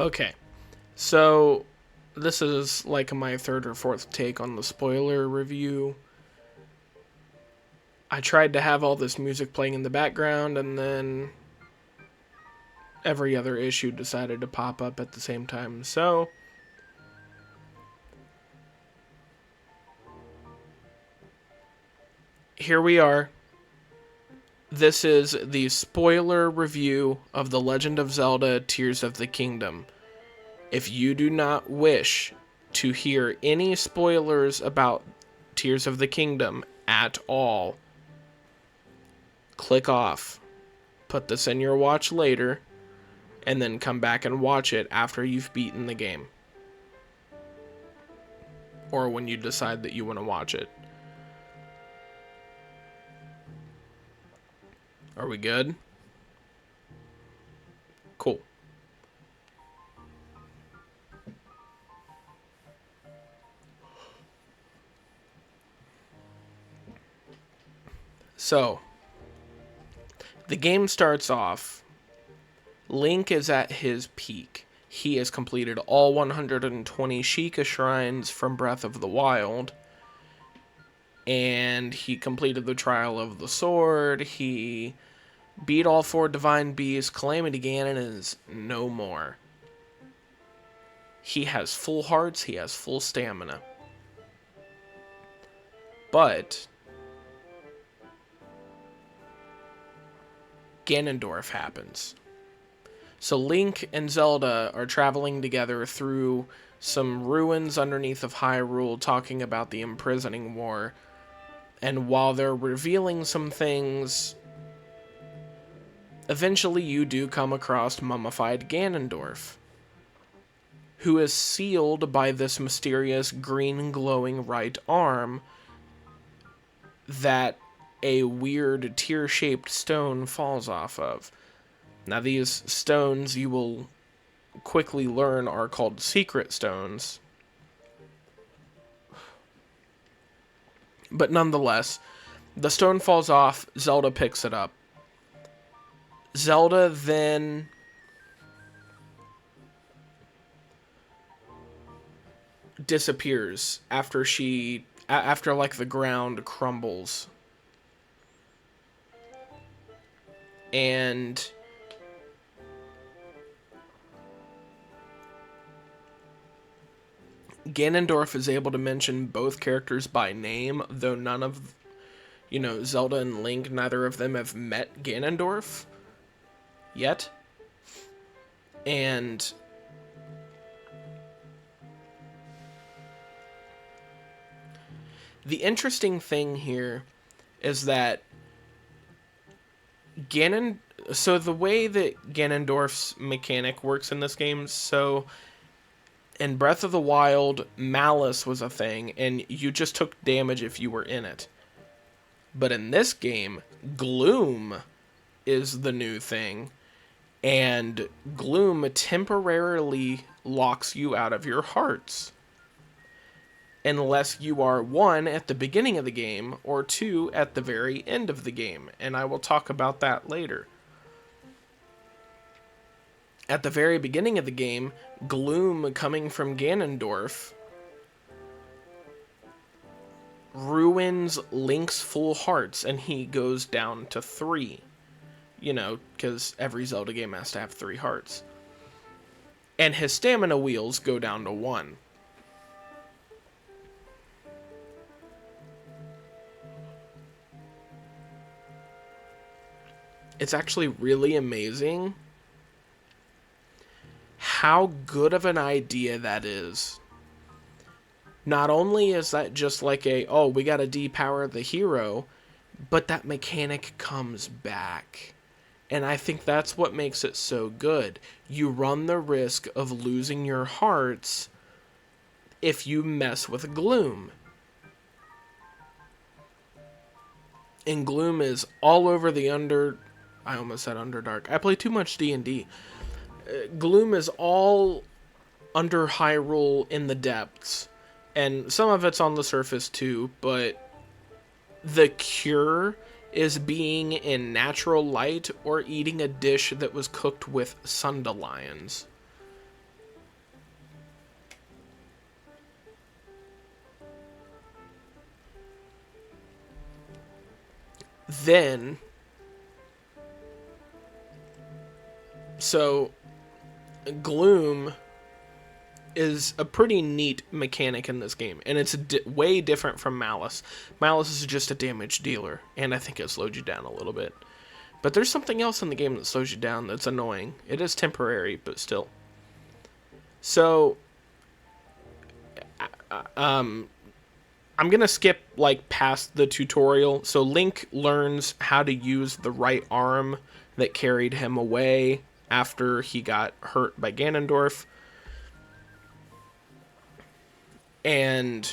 Okay, so this is like my third or fourth take on the spoiler review. I tried to have all this music playing in the background, and then every other issue decided to pop up at the same time. So, here we are. This is the spoiler review of The Legend of Zelda Tears of the Kingdom. If you do not wish to hear any spoilers about Tears of the Kingdom at all, click off. Put this in your watch later, and then come back and watch it after you've beaten the game. Or when you decide that you want to watch it. Are we good? Cool. So, the game starts off. Link is at his peak. He has completed all 120 Sheikah shrines from Breath of the Wild. And he completed the Trial of the Sword. He beat all 4 Divine Beasts. Calamity Ganon is no more. He has full hearts. He has full stamina. But Ganondorf happens. So Link and Zelda are traveling together through some ruins underneath of Hyrule, talking about the imprisoning war. And while they're revealing some things, eventually you do come across mummified Ganondorf, who is sealed by this mysterious green glowing right arm that a weird tear-shaped stone falls off of. Now, these stones, you will quickly learn, are called secret stones. But nonetheless, the stone falls off, Zelda picks it up. Zelda then disappears after like the ground crumbles. And Ganondorf is able to mention both characters by name, though none of, Zelda and Link, neither of them have met Ganondorf yet. And the interesting thing here is that so the way that Ganondorf's mechanic works in this game, so in Breath of the Wild, Malice was a thing, and you just took damage if you were in it. But in this game, Gloom is the new thing, and Gloom temporarily locks you out of your hearts. Unless you are 1 at the beginning of the game, or 2 at the very end of the game, and I will talk about that later. At the very beginning of the game, Gloom coming from Ganondorf ruins Link's full hearts, and he goes down to 3. Because every Zelda game has to have 3 hearts. And his stamina wheels go down to 1. It's actually really amazing how good of an idea that is. Not only is that just like we gotta depower the hero, but that mechanic comes back. And I think that's what makes it so good. You run the risk of losing your hearts if you mess with Gloom. And Gloom is all over the I almost said Underdark. I play too much D&D. Gloom is all under Hyrule in the depths. And some of it's on the surface too, but the cure is being in natural light or eating a dish that was cooked with sundelions. Then, so Gloom is a pretty neat mechanic in this game, and it's way different from Malice. Malice is just a damage dealer, and I think it slowed you down a little bit. But there's something else in the game that slows you down that's annoying. It is temporary, but still. So, I'm gonna skip like past the tutorial. So Link learns how to use the right arm that carried him away after he got hurt by Ganondorf. And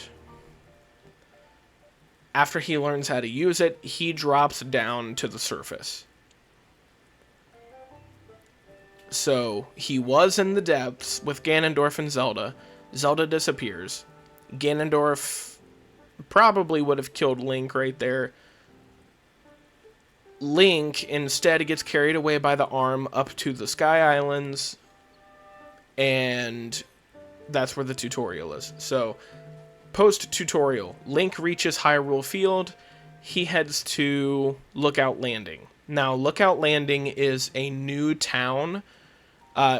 after he learns how to use it, he drops down to the surface. So he was in the depths with Ganondorf and Zelda. Zelda disappears. Ganondorf probably would have killed Link right there. Link instead gets carried away by the arm up to the Sky Islands, and that's where the tutorial is. So, post-tutorial, Link reaches Hyrule Field. He heads to Lookout Landing. Now, Lookout Landing is a new town,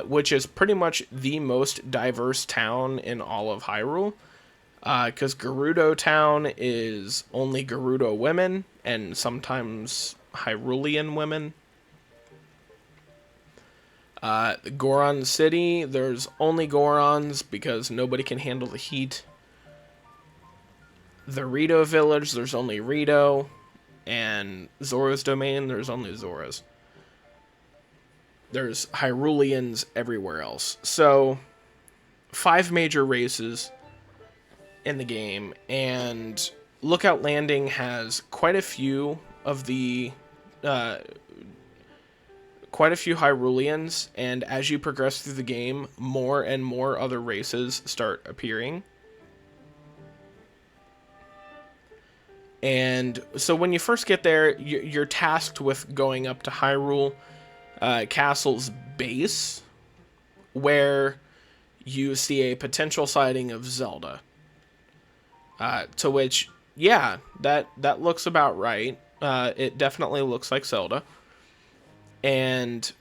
which is pretty much the most diverse town in all of Hyrule. Because Gerudo Town is only Gerudo women, and sometimes Hyrulean women. Goron City, there's only Gorons because nobody can handle the heat. The Rito Village, there's only Rito. And Zora's Domain, there's only Zoras. There's Hyruleans everywhere else. So, 5 major races in the game, and Lookout Landing has quite a few Hyruleans, and as you progress through the game, more and more other races start appearing. And so when you first get there, you're tasked with going up to Hyrule Castle's base, where you see a potential sighting of Zelda. To which, yeah, that looks about right. It definitely looks like Zelda. And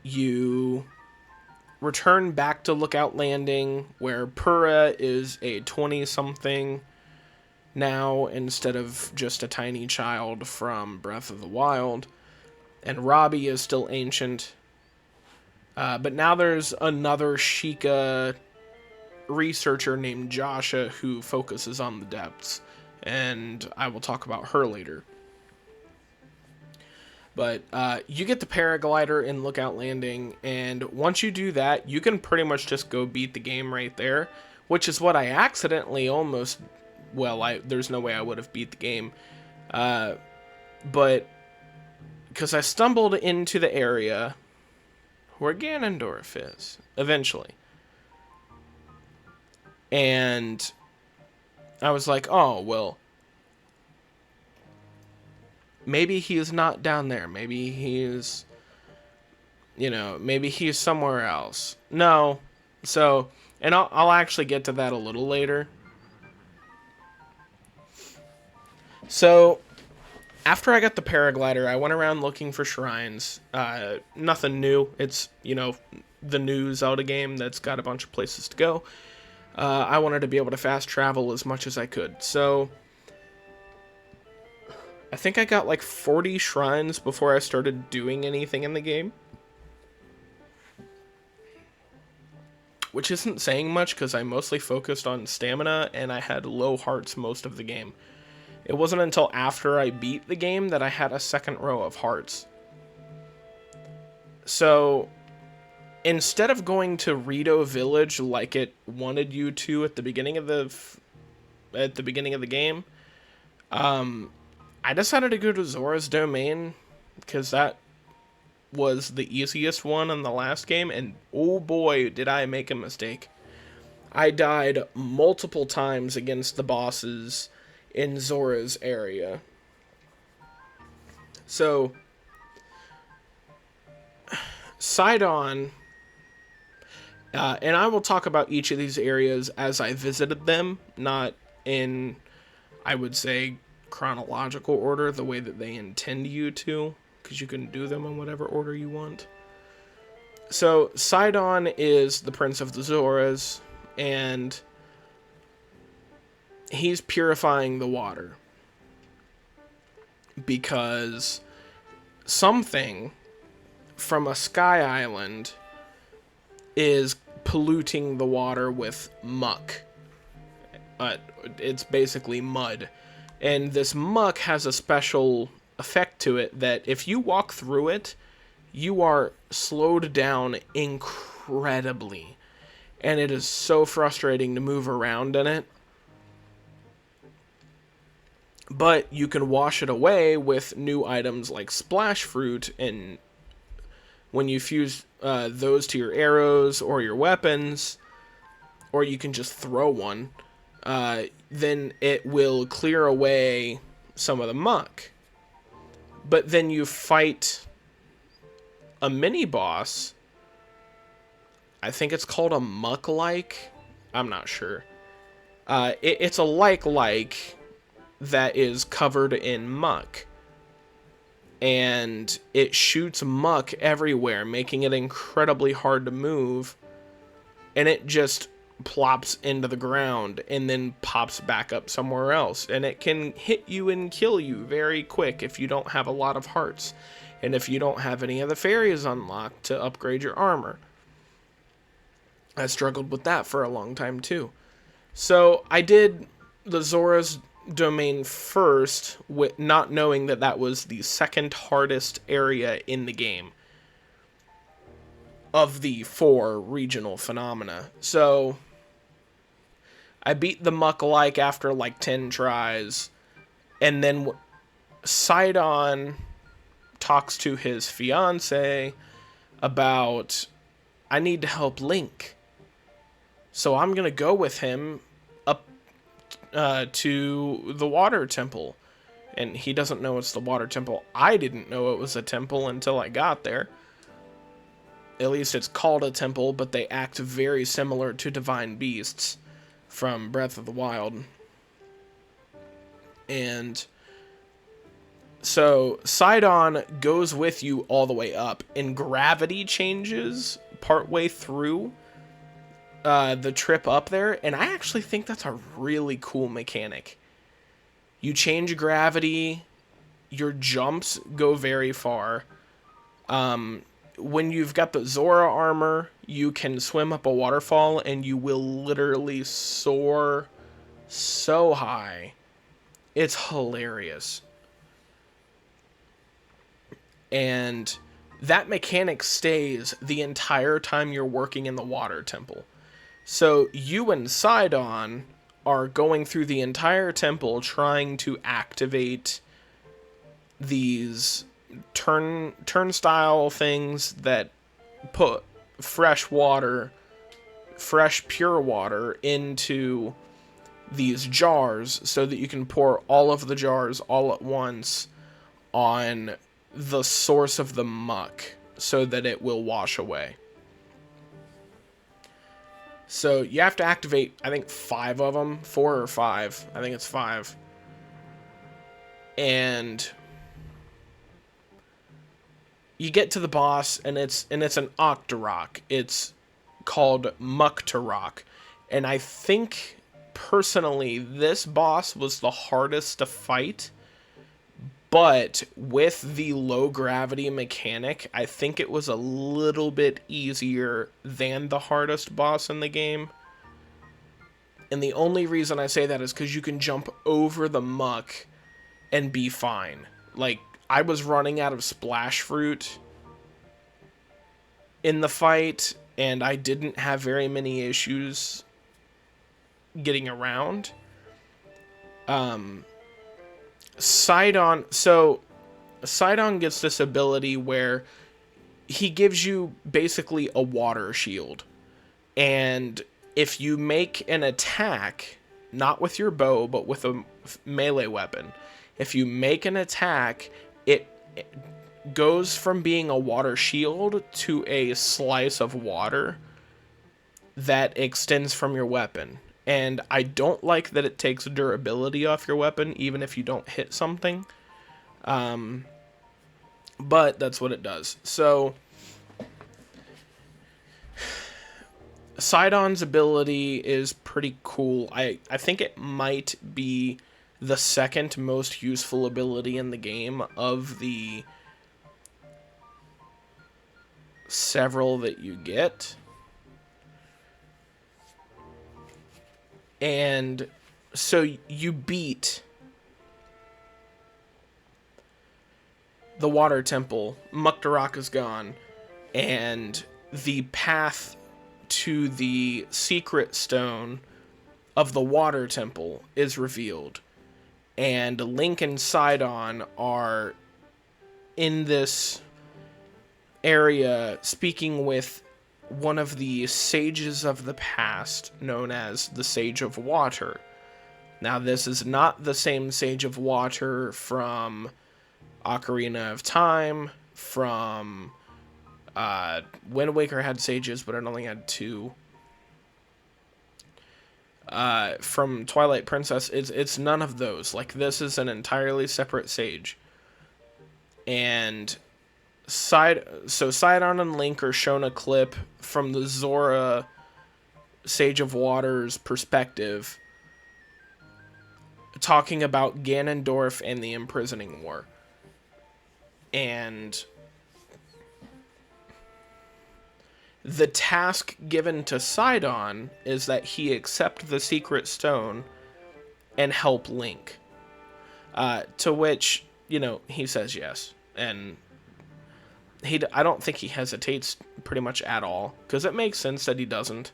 you return back to Lookout Landing, where Purah is a 20-something now instead of just a tiny child from Breath of the Wild. And Robbie is still ancient. But now there's another Sheikah researcher named Joshua who focuses on the depths. And I will talk about her later. But you get the paraglider in Lookout Landing, and once you do that, you can pretty much just go beat the game right there, which is what I accidentally almost... Well, there's no way I would have beat the game. But because I stumbled into the area where Ganondorf is, eventually. And I was like, oh, well, maybe he's not down there. Maybe he's, maybe he's somewhere else. No. So, and I'll actually get to that a little later. So, after I got the paraglider, I went around looking for shrines. Nothing new. It's, the new Zelda game that's got a bunch of places to go. I wanted to be able to fast travel as much as I could. So, I think I got like 40 shrines before I started doing anything in the game. Which isn't saying much because I mostly focused on stamina and I had low hearts most of the game. It wasn't until after I beat the game that I had a second row of hearts. So, instead of going to Rito Village like it wanted you to at the beginning of the game, I decided to go to Zora's Domain because that was the easiest one in the last game, and oh boy, did I make a mistake. I died multiple times against the bosses in Zora's area. So, Sidon And I will talk about each of these areas as I visited them, not in, I would say, chronological order, the way that they intend you to, because you can do them in whatever order you want. So, Sidon is the Prince of the Zoras, and he's purifying the water. Because something from a sky island is polluting the water with muck. It's basically mud. And this muck has a special effect to it that if you walk through it, you are slowed down incredibly. And it is so frustrating to move around in it. But you can wash it away with new items like splash fruit, and when you fuse those to your arrows or your weapons, or you can just throw one, then it will clear away some of the muck. But then you fight a mini-boss. I think it's called a muck-like. I'm not sure. It's a like that is covered in muck. And it shoots muck everywhere, making it incredibly hard to move. And it just plops into the ground and then pops back up somewhere else. And it can hit you and kill you very quick if you don't have a lot of hearts. And if you don't have any of the fairies unlocked to upgrade your armor. I struggled with that for a long time too. So I did the Zora's domain first, with not knowing that that was the second hardest area in the game of the 4 regional phenomena. So I beat the muck-like after like 10 tries, and then Sidon talks to his fiance about, I need to help Link. So I'm gonna go with him up to the water temple. And he doesn't know it's the water temple. I didn't know it was a temple until I got there. At least it's called a temple, but they act very similar to divine beasts from Breath of the Wild. And so Sidon goes with you all the way up, and gravity changes partway through the trip up there, and I actually think that's a really cool mechanic. You change gravity, your jumps go very far. When you've got the Zora armor, you can swim up a waterfall and you will literally soar so high. It's hilarious. And that mechanic stays the entire time you're working in the water temple. So you and Sidon are going through the entire temple trying to activate these turnstile things that put fresh pure water into these jars so that you can pour all of the jars all at once on the source of the muck so that it will wash away. So you have to activate, I think, 5 of them. 4 or 5. I think it's 5. And you get to the boss, and it's an Octorok. It's called Muktarok. And I think, personally, this boss was the hardest to fight. But with the low gravity mechanic, I think it was a little bit easier than the hardest boss in the game. And the only reason I say that is because you can jump over the muck and be fine. Like, I was running out of splash fruit in the fight, and I didn't have very many issues getting around. Sidon gets this ability where he gives you basically a water shield. And if you make an attack, not with your bow, but with a melee weapon, if you make an attack, it goes from being a water shield to a slice of water that extends from your weapon. And I don't like that it takes durability off your weapon, even if you don't hit something. But that's what it does. So, Sidon's ability is pretty cool. I think it might be the second most useful ability in the game of the several that you get. And so you beat the water temple. Muktarak is gone. And the path to the secret stone of the water temple is revealed. And Link and Sidon are in this area speaking with one of the sages of the past, known as the Sage of Water. Now, this is not the same Sage of Water from Ocarina of Time, from Wind Waker had sages, but it only had 2. From Twilight Princess, it's none of those. Like, this is an entirely separate sage. And Sidon and Link are shown a clip from the Zora Sage of Water's perspective, talking about Ganondorf and the Imprisoning War. And the task given to Sidon is that he accept the secret stone and help Link. To which, he says yes. And I don't think he hesitates pretty much at all, because it makes sense that he doesn't.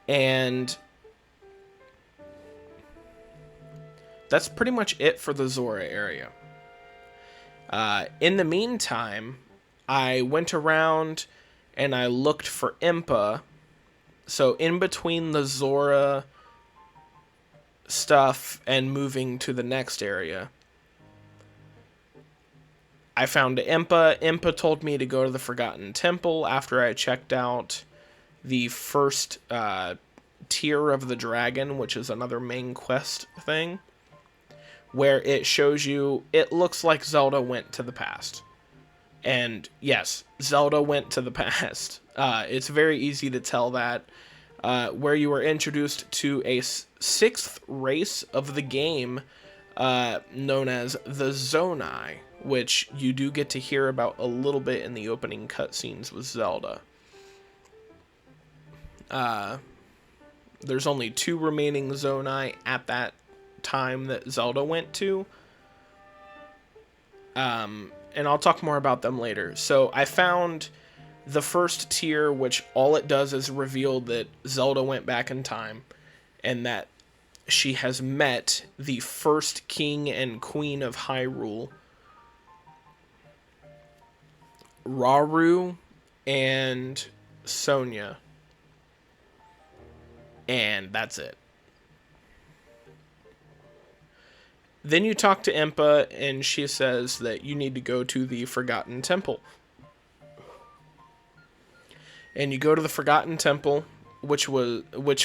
And that's pretty much it for the Zora area. In the meantime, I went around and I looked for Impa. So in between the Zora stuff and moving to the next area, I found Impa. Impa told me to go to the Forgotten Temple after I checked out the first tier of the dragon, which is another main quest thing, where it shows you, it looks like Zelda went to the past. And yes, Zelda went to the past. It's very easy to tell that, where you were introduced to a 6th race of the game, known as the Zonai, which you do get to hear about a little bit in the opening cutscenes with Zelda. There's only 2 remaining Zonai at that time that Zelda went to. And I'll talk more about them later. So I found the first tier, which all it does is reveal that Zelda went back in time, and that she has met the first king and queen of Hyrule, Rauru and Sonia. And that's it. Then you talk to Impa, and she says that you need to go to the Forgotten Temple. And you go to the Forgotten Temple, which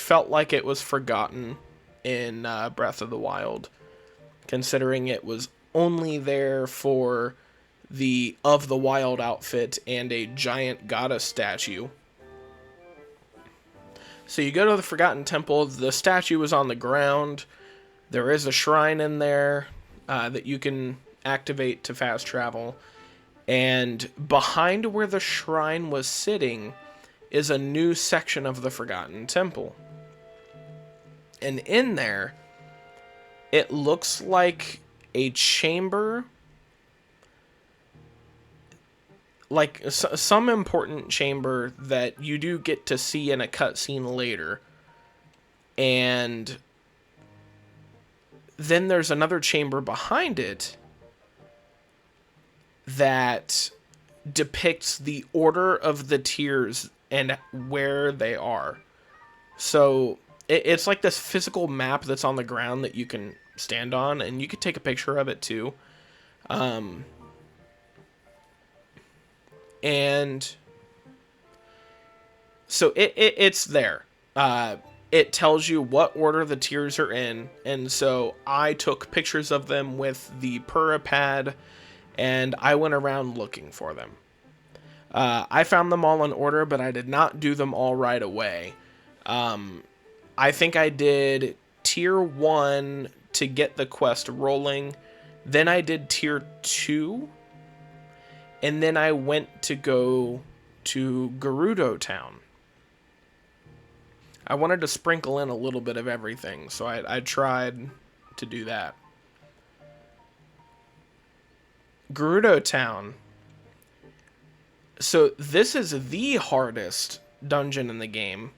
felt like it was forgotten in Breath of the Wild, considering it was only there for the Of the Wild outfit and a giant goddess statue. So you go to the Forgotten Temple. The statue is on the ground. There is a shrine in there that you can activate to fast travel. And behind where the shrine was sitting is a new section of the Forgotten Temple. And in there, it looks like a chamber, like some important chamber that you do get to see in a cutscene later. And then there's another chamber behind it that depicts the order of the tiers and where they are. So it's like this physical map that's on the ground that you can stand on, and you could take a picture of it too. And So it's there. It tells you what order the tiers are in, and so I took pictures of them with the Purapad, and I went around looking for them. I found them all in order, but I did not do them all right away. I think I did tier 1 to get the quest rolling, then I did tier 2, and then I went to go to Gerudo Town. I wanted to sprinkle in a little bit of everything, so I tried to do that. Gerudo Town. So this is the hardest dungeon in the game,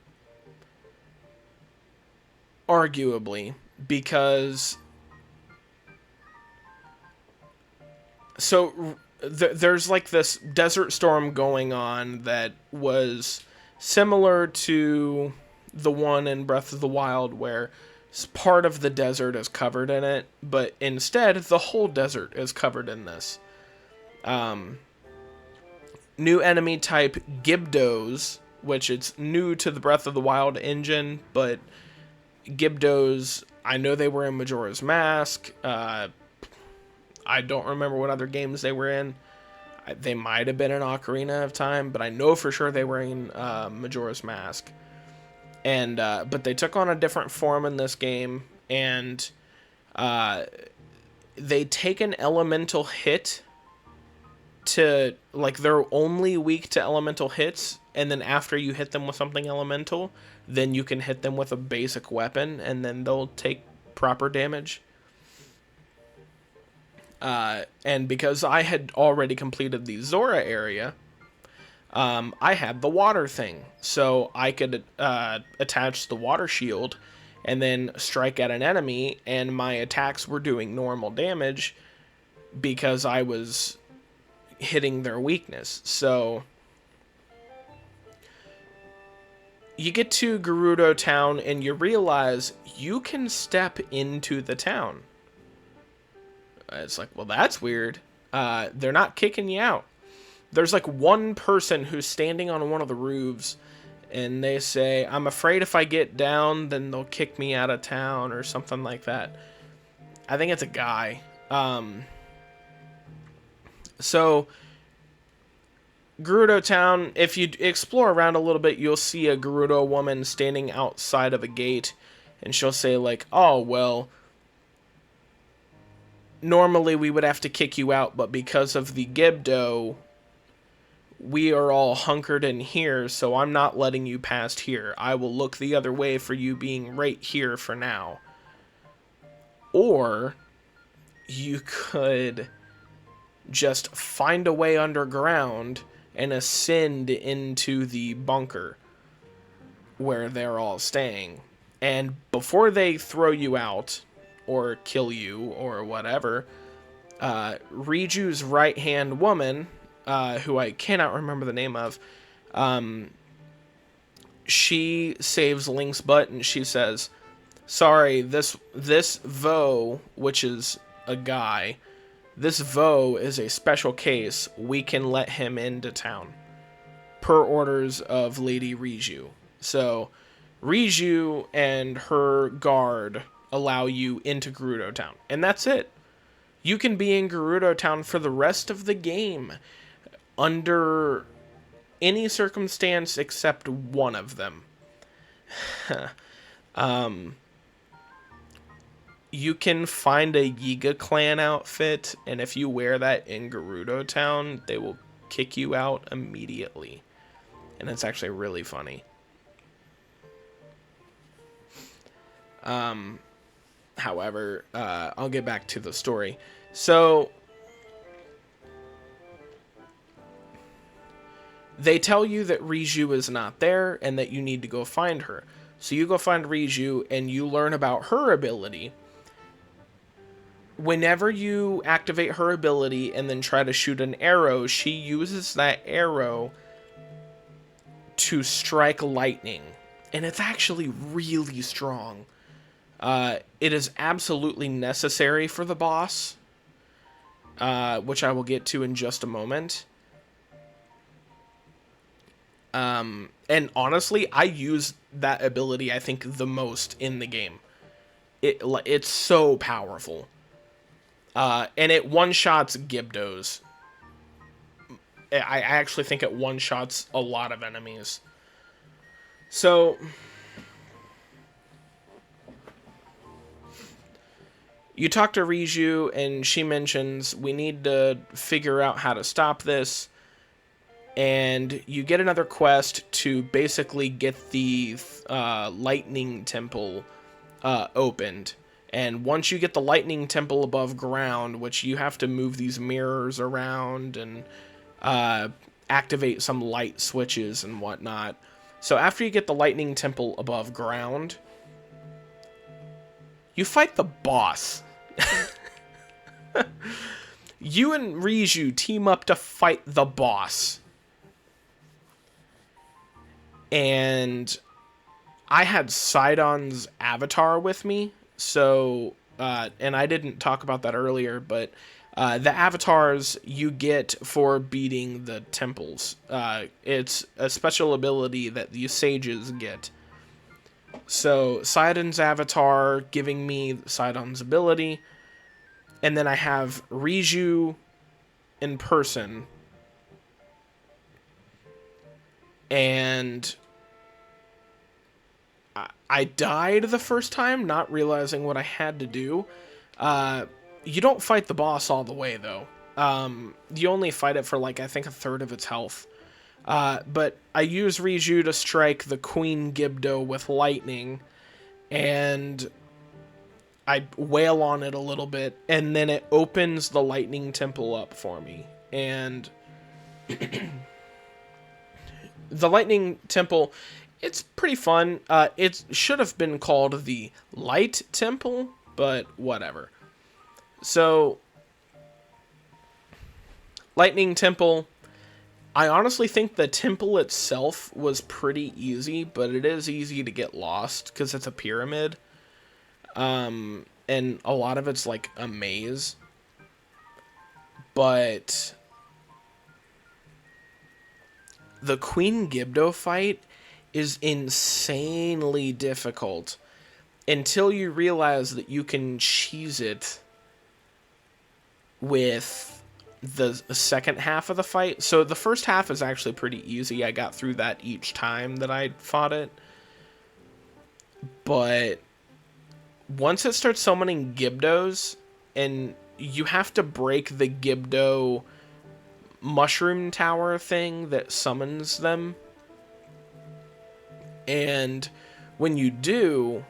arguably, because there's like this desert storm going on that was similar to the one in Breath of the Wild where part of the desert is covered in it, but instead the whole desert is covered in this. New enemy type Gibdos, which it's new to the Breath of the Wild engine, but Gibdos, I know they were in Majora's Mask. I don't remember what other games they were in. They might have been in Ocarina of Time, but I know for sure they were in Majora's Mask. And but they took on a different form in this game, and they take an elemental hit to, like, they're only weak to elemental hits, and then after you hit them with something elemental, then you can hit them with a basic weapon, and then they'll take proper damage. And because I had already completed the Zora area, I had the water thing, so I could attach the water shield and then strike at an enemy, and my attacks were doing normal damage because I was hitting their weakness. So you get to Gerudo Town and you realize you can step into the town. It's like, well, that's weird. They're not kicking you out. There's like one person who's standing on one of the roofs, and they say, I'm afraid if I get down, then they'll kick me out of town, or something like that. I think it's a guy. So, Gerudo Town, if you explore around a little bit, you'll see a Gerudo woman standing outside of a gate, and she'll say, like, oh, well, normally we would have to kick you out, but because of the Gibdo, we are all hunkered in here, so I'm not letting you past here. I will look the other way for you being right here for now. Or you could just find a way underground and ascend into the bunker where they're all staying. And before they throw you out or kill you or whatever, Riju's right-hand woman, who I cannot remember the name of, she saves Link's butt, and she says, sorry, this Vo, which is a guy, this Vo is a special case. We can let him into town per orders of Lady Riju. So Riju and her guard allow you into Gerudo Town, and that's it. You can be in Gerudo Town for the rest of the game under any circumstance except one of them. You can find a Yiga clan outfit, and if you wear that in Gerudo Town, they will kick you out immediately. And it's actually really funny. However, I'll get back to the story. So they tell you that Riju is not there and that you need to go find her. So you go find Riju and you learn about her ability. Whenever you activate her ability and then try to shoot an arrow, she uses that arrow to strike lightning. And it's actually really strong. It is absolutely necessary for the boss, which I will get to in just a moment. And honestly, I use that ability, I think, the most in the game. It's so powerful. And it one-shots Gibdos. I actually think it one-shots a lot of enemies. So, you talk to Riju, and she mentions, we need to figure out how to stop this. And you get another quest to basically get the lightning temple opened. And once you get the lightning temple above ground, which you have to move these mirrors around and activate some light switches and whatnot. So after you get the lightning temple above ground, you fight the boss. You and Riju team up to fight the boss. And I had Sidon's avatar with me, so, and I didn't talk about that earlier, but the avatars you get for beating the temples. It's a special ability that the sages get. So, Sidon's avatar giving me Sidon's ability, and then I have Riju in person, and I died the first time, not realizing what I had to do. You don't fight the boss all the way, though. You only fight it for, like, I think a third of its health. But I use Riju to strike the Queen Gibdo with lightning, and I wail on it a little bit, and then it opens the lightning temple up for me. And the lightning temple, it's pretty fun. It should have been called the Light Temple, but whatever. So, Lightning Temple, I honestly think the temple itself was pretty easy, but it is easy to get lost because it's a pyramid. And a lot of it's like a maze. But the Queen Gibdo fight is insanely difficult until you realize that you can cheese it with the second half of the fight. So the first half is actually pretty easy. I got through that each time that I fought it. But once it starts summoning Gibdos, and you have to break the Gibdo mushroom tower thing that summons them. And when you do,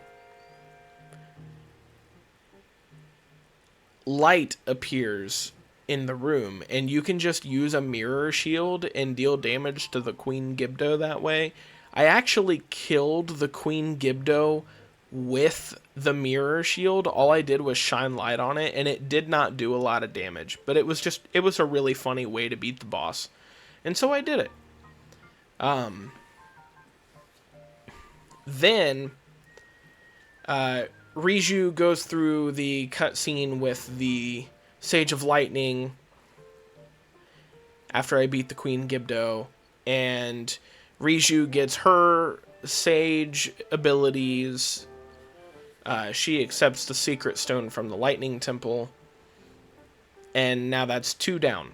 light appears in the room, and you can just use a mirror shield and deal damage to the Queen Gibdo that way. I actually killed the Queen Gibdo with the mirror shield. All I did was shine light on it, and it did not do a lot of damage, but it was a really funny way to beat the boss. And so I did it. Then Riju goes through the cutscene with the Sage of Lightning after I beat the Queen Gibdo, and Riju gets her Sage abilities. She accepts the Secret Stone from the Lightning Temple, and now that's 2 down.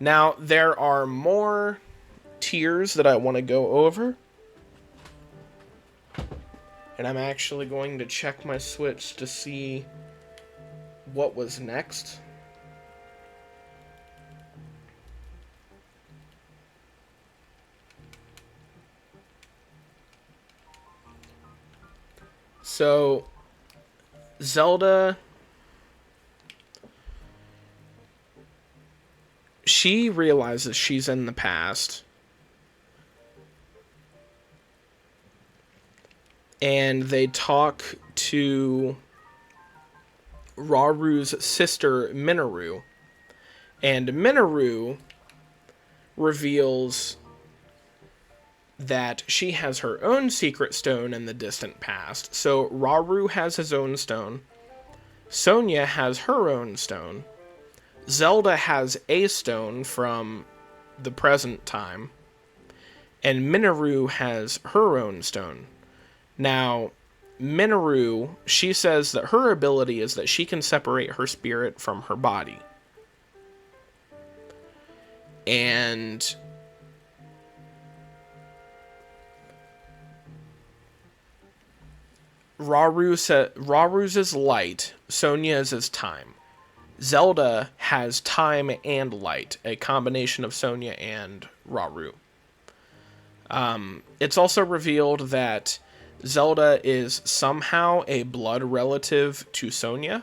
Now, there are more tiers that I want to go over, and I'm actually going to check my Switch to see what was next. So, Zelda, she realizes she's in the past, and they talk to Raru's sister, Minoru, and Minoru reveals that she has her own secret stone in the distant past. So Raru has his own stone, Sonia has her own stone, Zelda has a stone from the present time, and Minoru has her own stone. Now, Minoru, she says that her ability is that she can separate her spirit from her body. And Raru's is light, Sonia's is time. Zelda has time and light, a combination of Sonia and Raru. It's also revealed that Zelda is somehow a blood relative to Sonia,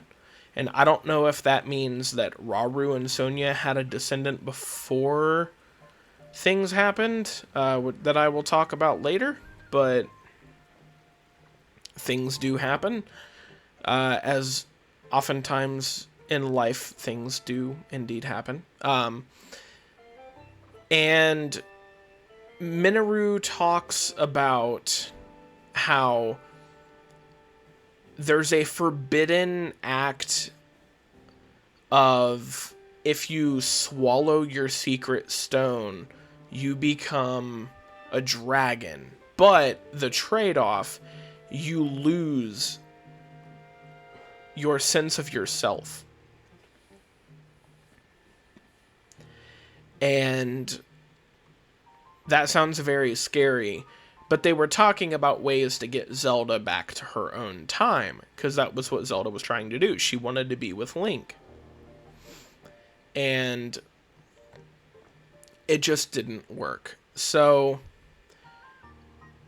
and I don't know if that means that Raru and Sonia had a descendant before things happened, that I will talk about later, but things do happen, as oftentimes in life things do indeed happen. And Minoru talks about how there's a forbidden act of if you swallow your secret stone, you become a dragon. But the trade-off, you lose your sense of yourself. And that sounds very scary, but they were talking about ways to get Zelda back to her own time, because that was what Zelda was trying to do. She wanted to be with Link. And it just didn't work. So,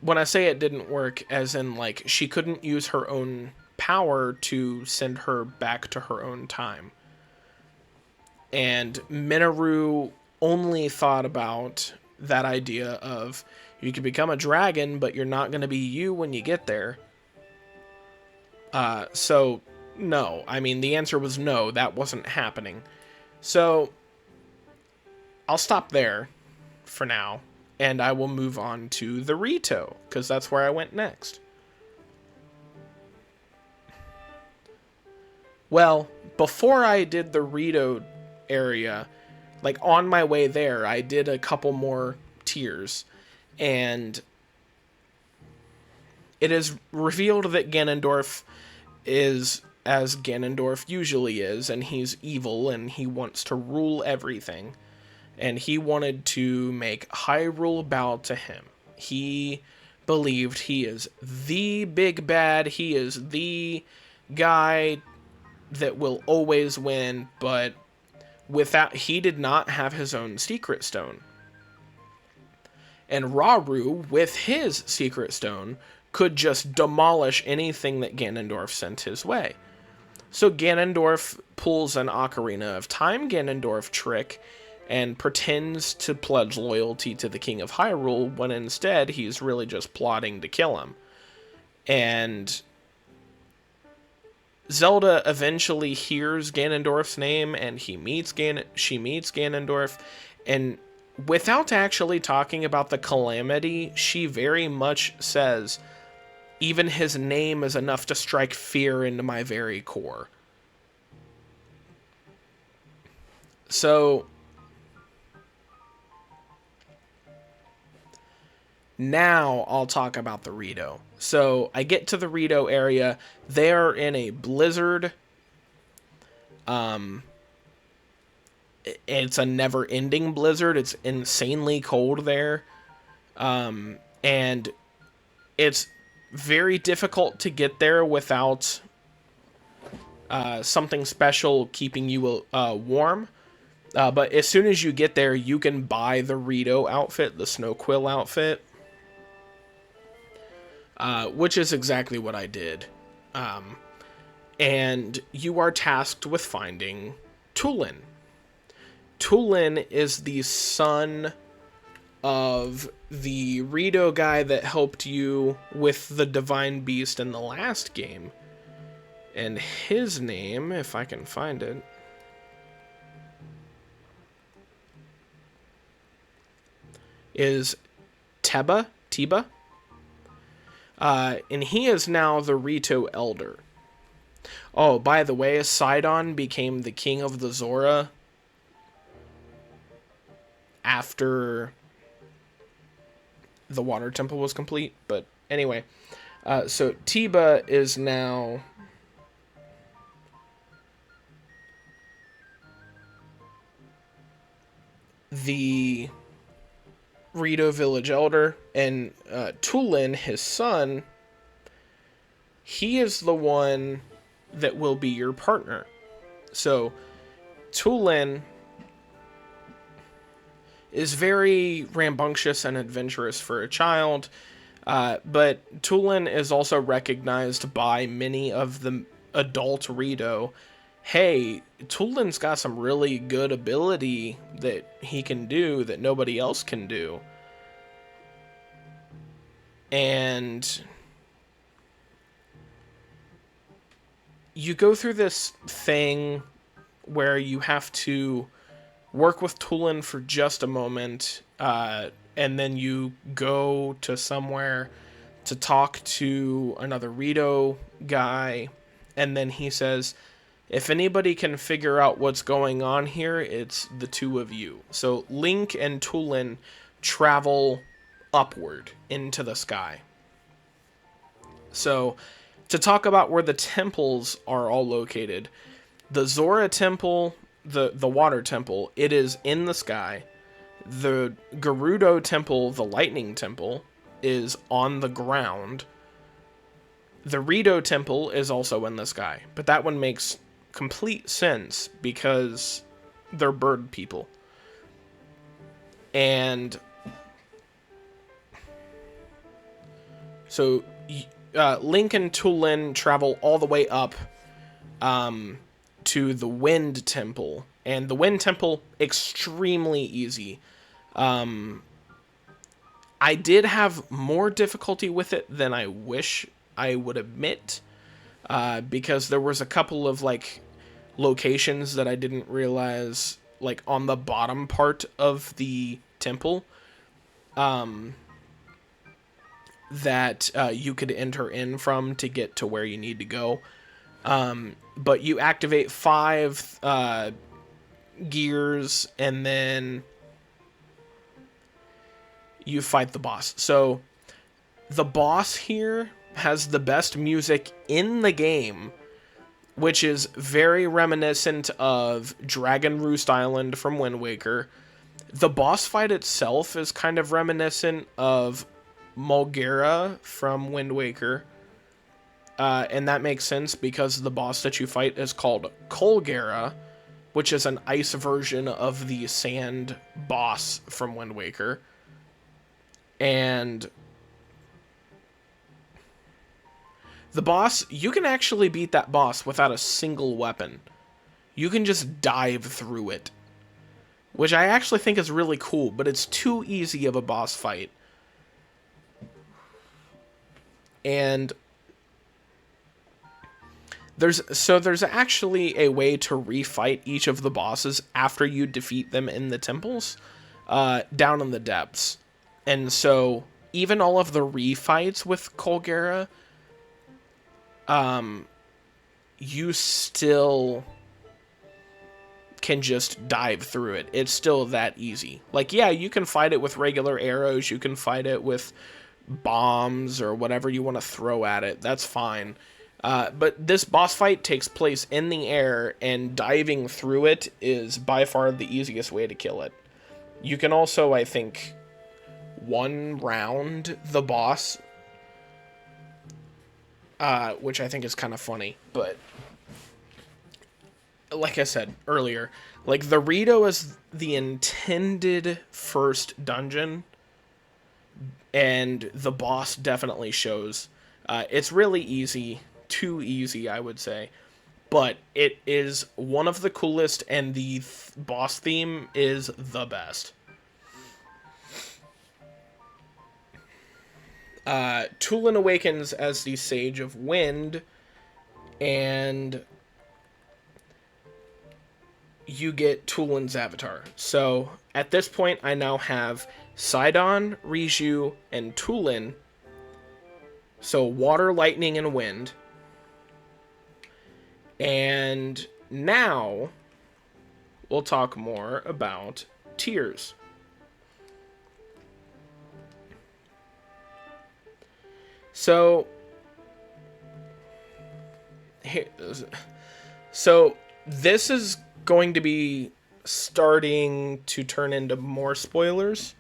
when I say it didn't work, as in, like, she couldn't use her own power to send her back to her own time. And Minoru only thought about that idea of you can become a dragon, but you're not going to be you when you get there. So, no. I mean, the answer was no, that wasn't happening. So, I'll stop there for now, and I will move on to the Rito, because that's where I went next. Well, before I did the Rito area, like on my way there, I did a couple more tiers, and it is revealed that Ganondorf is as Ganondorf usually is, and he's evil, and he wants to rule everything, and he wanted to make Hyrule bow to him. He believed he is the big bad, he is the guy that will always win, but he did not have his own secret stone. And Raru, with his secret stone, could just demolish anything that Ganondorf sent his way. So Ganondorf pulls an Ocarina of Time Ganondorf trick and pretends to pledge loyalty to the King of Hyrule, when instead he's really just plotting to kill him. And Zelda eventually hears Ganondorf's name, and she meets Ganondorf, and without actually talking about the calamity, she very much says, even his name is enough to strike fear into my very core. So, now I'll talk about the Rito. So I get to the Rito area. They're in a blizzard. It's a never-ending blizzard. It's insanely cold there. And it's very difficult to get there without something special keeping you warm. But as soon as you get there, you can buy the Rito outfit, the Snow Quill outfit. Which is exactly what I did. And you are tasked with finding Tulin. Tulin is the son of the Rito guy that helped you with the Divine Beast in the last game. And his name, if I can find it, is Tiba. And he is now the Rito Elder. Oh, by the way, Sidon became the king of the Zora after the water temple was complete. But anyway, so Tiba is now the Rito village elder, and Tulin, his son, he is the one that will be your partner. So Tulin is very rambunctious and adventurous for a child, but Tulin is also recognized by many of the adult Rito. Hey, Tulin's got some really good ability that he can do that nobody else can do. And you go through this thing where you have to work with Tulin for just a moment, and then you go to somewhere to talk to another Rito guy, and then he says, if anybody can figure out what's going on here, it's the two of you. So Link and Tulin travel upward into the sky. So to talk about where the temples are all located, the Zora Temple, the water temple, it is in the sky. The Gerudo Temple, the lightning temple, is on the ground. The Rito Temple is also in the sky, but that one makes complete sense because they're bird people. And so Link and Tulin travel all the way up to the Wind Temple. And the Wind Temple, extremely easy. I did have more difficulty with it than I wish I would admit, because there was a couple of like locations that I didn't realize, like on the bottom part of the temple, that you could enter in from to get to where you need to go. But you activate 5 gears, and then you fight the boss. So the boss here has the best music in the game, which is very reminiscent of Dragon Roost Island from Wind Waker. The boss fight itself is kind of reminiscent of Mulgera from Wind Waker. And that makes sense because the boss that you fight is called Colgera, which is an ice version of the sand boss from Wind Waker. And the boss, you can actually beat that boss without a single weapon. You can just dive through it, which I actually think is really cool, but it's too easy of a boss fight. And there's actually a way to refight each of the bosses after you defeat them in the temples, down in the depths. And so even all of the refights with Colgera, you still can just dive through it. It's still that easy. Like, yeah, you can fight it with regular arrows, you can fight it with bombs or whatever you want to throw at it. That's fine. But this boss fight takes place in the air, and diving through it is by far the easiest way to kill it. You can also, I think, one round the boss, which I think is kind of funny. But like I said earlier, like the Rito is the intended first dungeon, and the boss definitely shows. It's really easy. Too easy, I would say, but it is one of the coolest, and the boss theme is the best. Tulin awakens as the Sage of Wind, and you get Tulin's avatar. So at this point, I now have Sidon, Riju, and Tulin. So water, lightning, and wind. And now we'll talk more about tiers. So, so this is going to be starting to turn into more spoilers.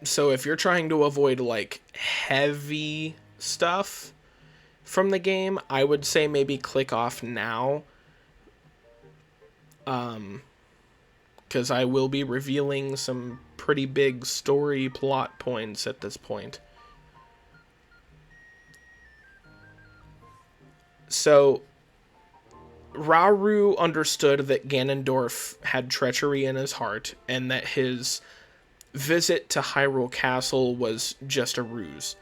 So if you're trying to avoid like heavy stuff from the game, I would say maybe click off now. Because I will be revealing some pretty big story plot points at this point. So, Rauru understood that Ganondorf had treachery in his heart, and that his visit to Hyrule Castle was just a ruse.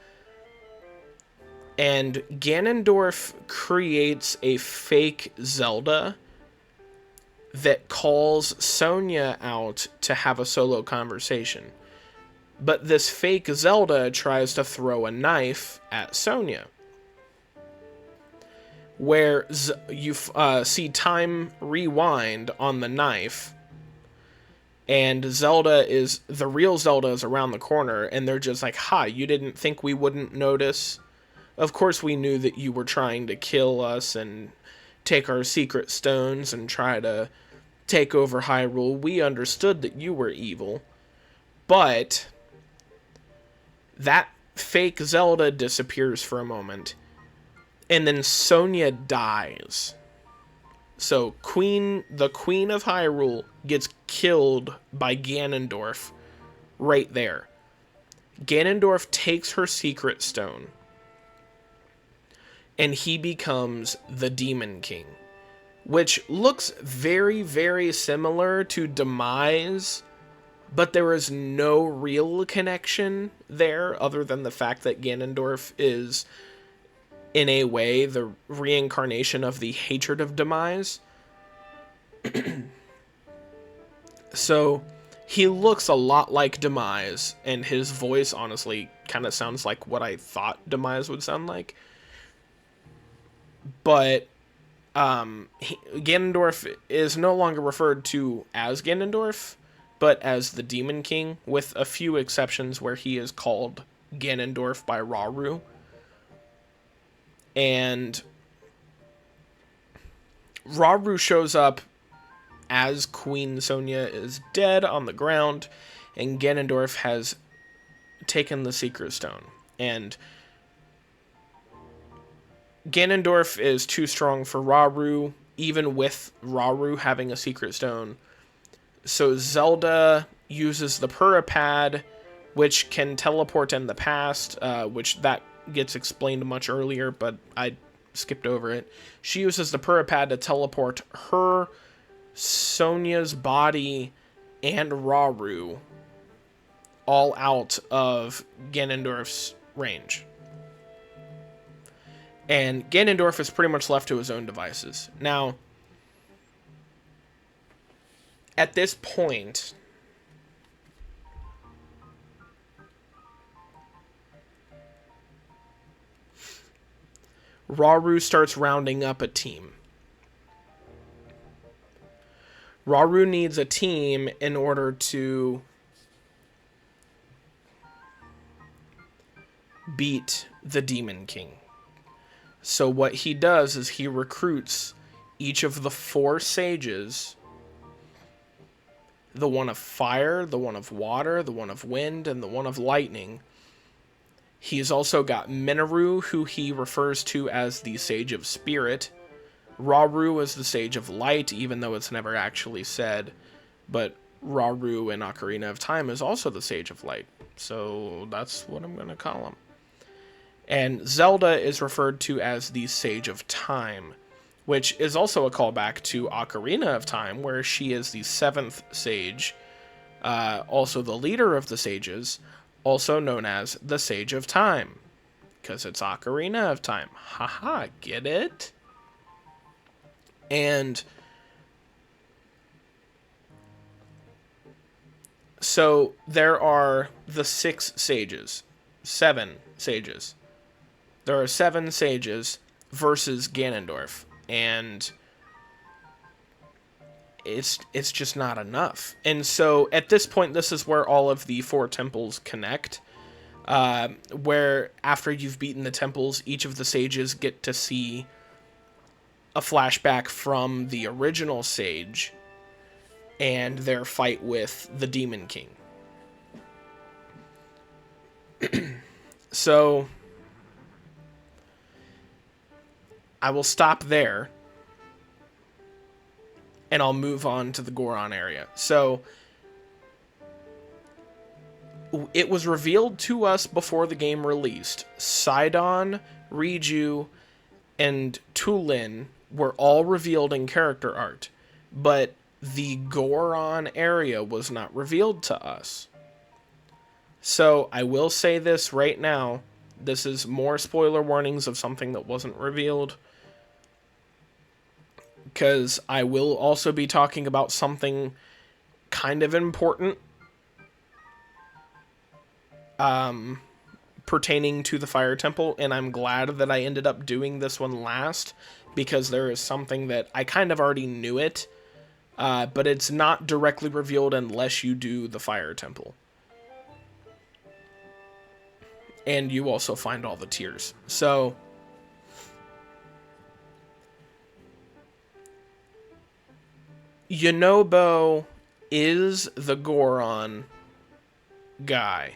And Ganondorf creates a fake Zelda that calls Sonia out to have a solo conversation. But this fake Zelda tries to throw a knife at Sonia, where you see time rewind on the knife, and the real Zelda is around the corner, and they're just like, ha, you didn't think we wouldn't notice? Of course we knew that you were trying to kill us and take our secret stones and try to take over Hyrule. We understood that you were evil. But that fake Zelda disappears for a moment, and then Sonia dies. So the Queen of Hyrule gets killed by Ganondorf right there. Ganondorf takes her secret stone, and he becomes the Demon King, which looks very, very similar to Demise, but there is no real connection there other than the fact that Ganondorf is, in a way, the reincarnation of the hatred of Demise. So he looks a lot like Demise, and his voice honestly kind of sounds like what I thought Demise would sound like. But Ganondorf is no longer referred to as Ganondorf, but as the Demon King, with a few exceptions where he is called Ganondorf by Rauru. And Rauru shows up as Queen Sonia is dead on the ground, and Ganondorf has taken the Secret Stone. And Ganondorf is too strong for Rauru, even with Rauru having a Secret Stone. So Zelda uses the Purapad, which can teleport in the past, which that gets explained much earlier, but I skipped over it. She uses the Purapad to teleport her, Sonia's body, and Rauru all out of Ganondorf's range. And Ganondorf is pretty much left to his own devices. Now, at this point, Rauru starts rounding up a team. Rauru needs a team in order to beat the Demon King. So what he does is he recruits each of the 4 sages, the one of fire, the one of water, the one of wind, and the one of lightning. He's also got Minoru, who he refers to as the Sage of Spirit. Rauru is the Sage of Light, even though it's never actually said. But Rauru in Ocarina of Time is also the Sage of Light. So that's what I'm going to call him. And Zelda is referred to as the Sage of Time, which is also a callback to Ocarina of Time, where she is the 7th sage, also the leader of the sages, also known as the Sage of Time, because it's Ocarina of Time. Haha, get it? And so there are the 6 sages, 7 sages. There are 7 sages versus Ganondorf, and it's just not enough. And so at this point, this is where all of the 4 temples connect. Where after you've beaten the temples, each of the sages get to see a flashback from the original sage and their fight with the Demon King. So I will stop there and I'll move on to the Goron area. So it was revealed to us before the game released. Sidon, Riju, and Tulin were all revealed in character art, but the Goron area was not revealed to us. So I will say this right now. This is more spoiler warnings of something that wasn't revealed, because I will also be talking about something kind of important pertaining to the Fire Temple, and I'm glad that I ended up doing this one last, because there is something that I kind of already knew it, but it's not directly revealed unless you do the Fire Temple. And you also find all the tears. So Yunobo is the Goron guy,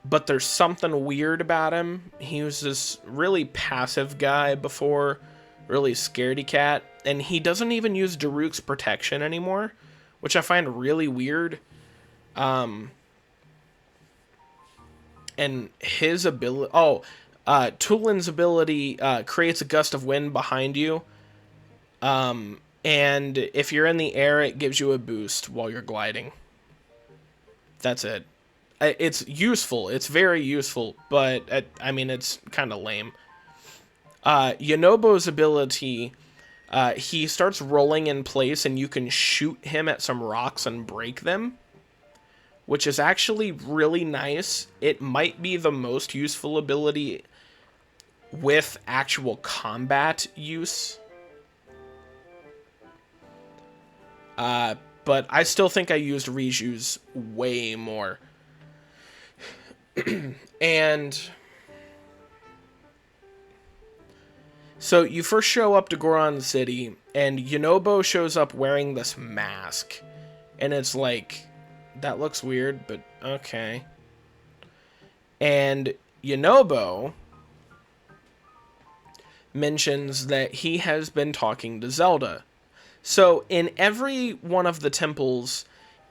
but there's something weird about him. He was this really passive guy before, really scaredy cat, and he doesn't even use Daruk's protection anymore, which I find really weird. And his ability... Tulin's ability creates a gust of wind behind you. And if you're in the air, it gives you a boost while you're gliding. That's it. It's useful. It's very useful, but, I mean, it's kind of lame. Yunobo's ability... he starts rolling in place, and you can shoot him at some rocks and break them, which is actually really nice. It might be the most useful ability with actual combat use. But I still think I used Riju's way more. And so you first show up to Goron City, and Yunobo shows up wearing this mask. And it's like... that looks weird, but okay. And Yunobo mentions that he has been talking to Zelda. So in every one of the temples,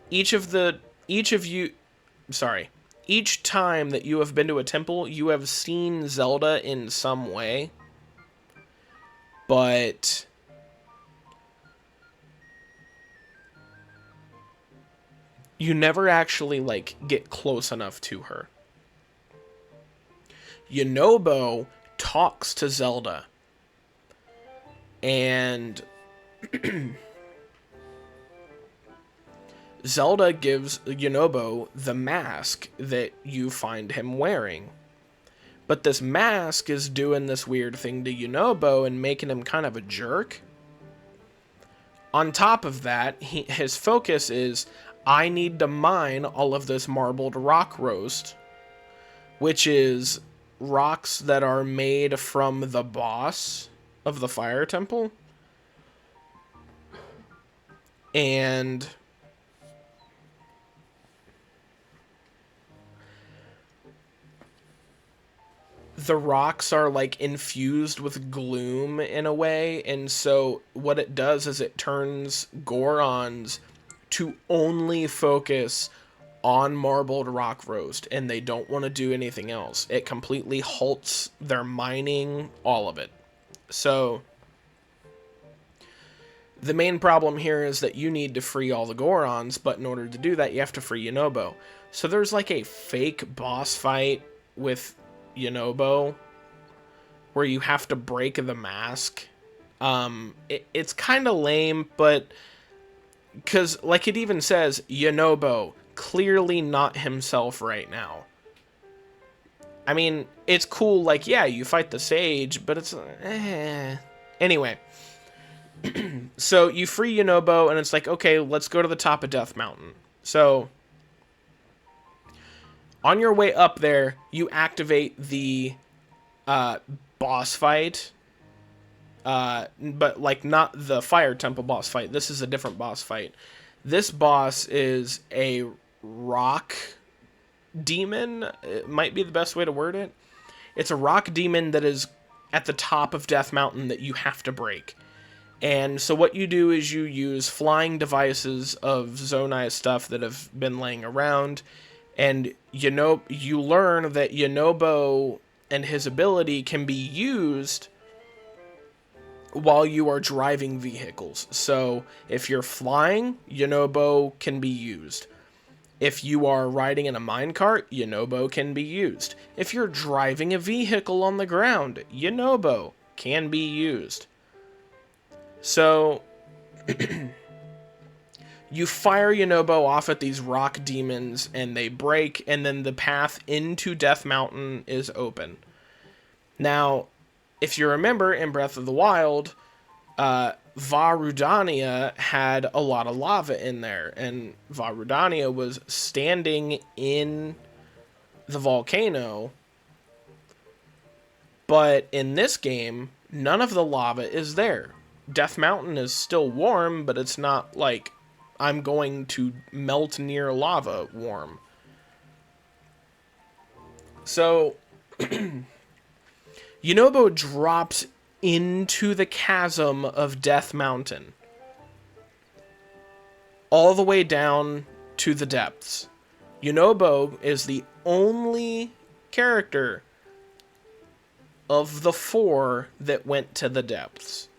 each time that you have been to a temple, you have seen Zelda in some way. But you never actually, like, get close enough to her. Yunobo talks to Zelda. And Zelda gives Yunobo the mask that you find him wearing. But this mask is doing this weird thing to Yunobo and making him kind of a jerk. On top of that, his focus is... I need to mine all of this marbled rock roast, which is rocks that are made from the boss of the Fire Temple. And the rocks are like infused with gloom in a way, and so what it does is it turns Gorons to only focus on marbled rock roast, and they don't want to do anything else. It completely halts their mining, all of it. So the main problem here is that you need to free all the Gorons, but in order to do that, you have to free Yunobo. So there's like a fake boss fight with Yunobo where you have to break the mask. It's kind of lame, but... because, like it even says, Yunobo, clearly not himself right now. I mean, it's cool, like, yeah, you fight the sage, but it's... Anyway. So you free Yunobo, and it's like, okay, let's go to the top of Death Mountain. So on your way up there, you activate the boss fight, but like not the Fire Temple boss fight. This is a different boss fight. This boss is a rock demon. It might be the best way to word it. It's a rock demon that is at the top of Death Mountain that you have to break. And so what you do is you use flying devices of Zonai stuff that have been laying around, and you learn that Yunobo and his ability can be used while you are driving vehicles. So if you're flying, Yunobo can be used. If you are riding in a minecart, Yunobo can be used. If you're driving a vehicle on the ground, Yunobo can be used. So you fire Yunobo off at these rock demons, and they break, and then the path into Death Mountain is open. Now, if you remember in Breath of the Wild, Varudania had a lot of lava in there, and Varudania was standing in the volcano, but in this game, none of the lava is there. Death Mountain is still warm, but it's not like I'm going to melt near lava warm. So, Yunobo drops into the chasm of Death Mountain, all the way down to the depths. Yunobo is the only character of the 4 that went to the depths.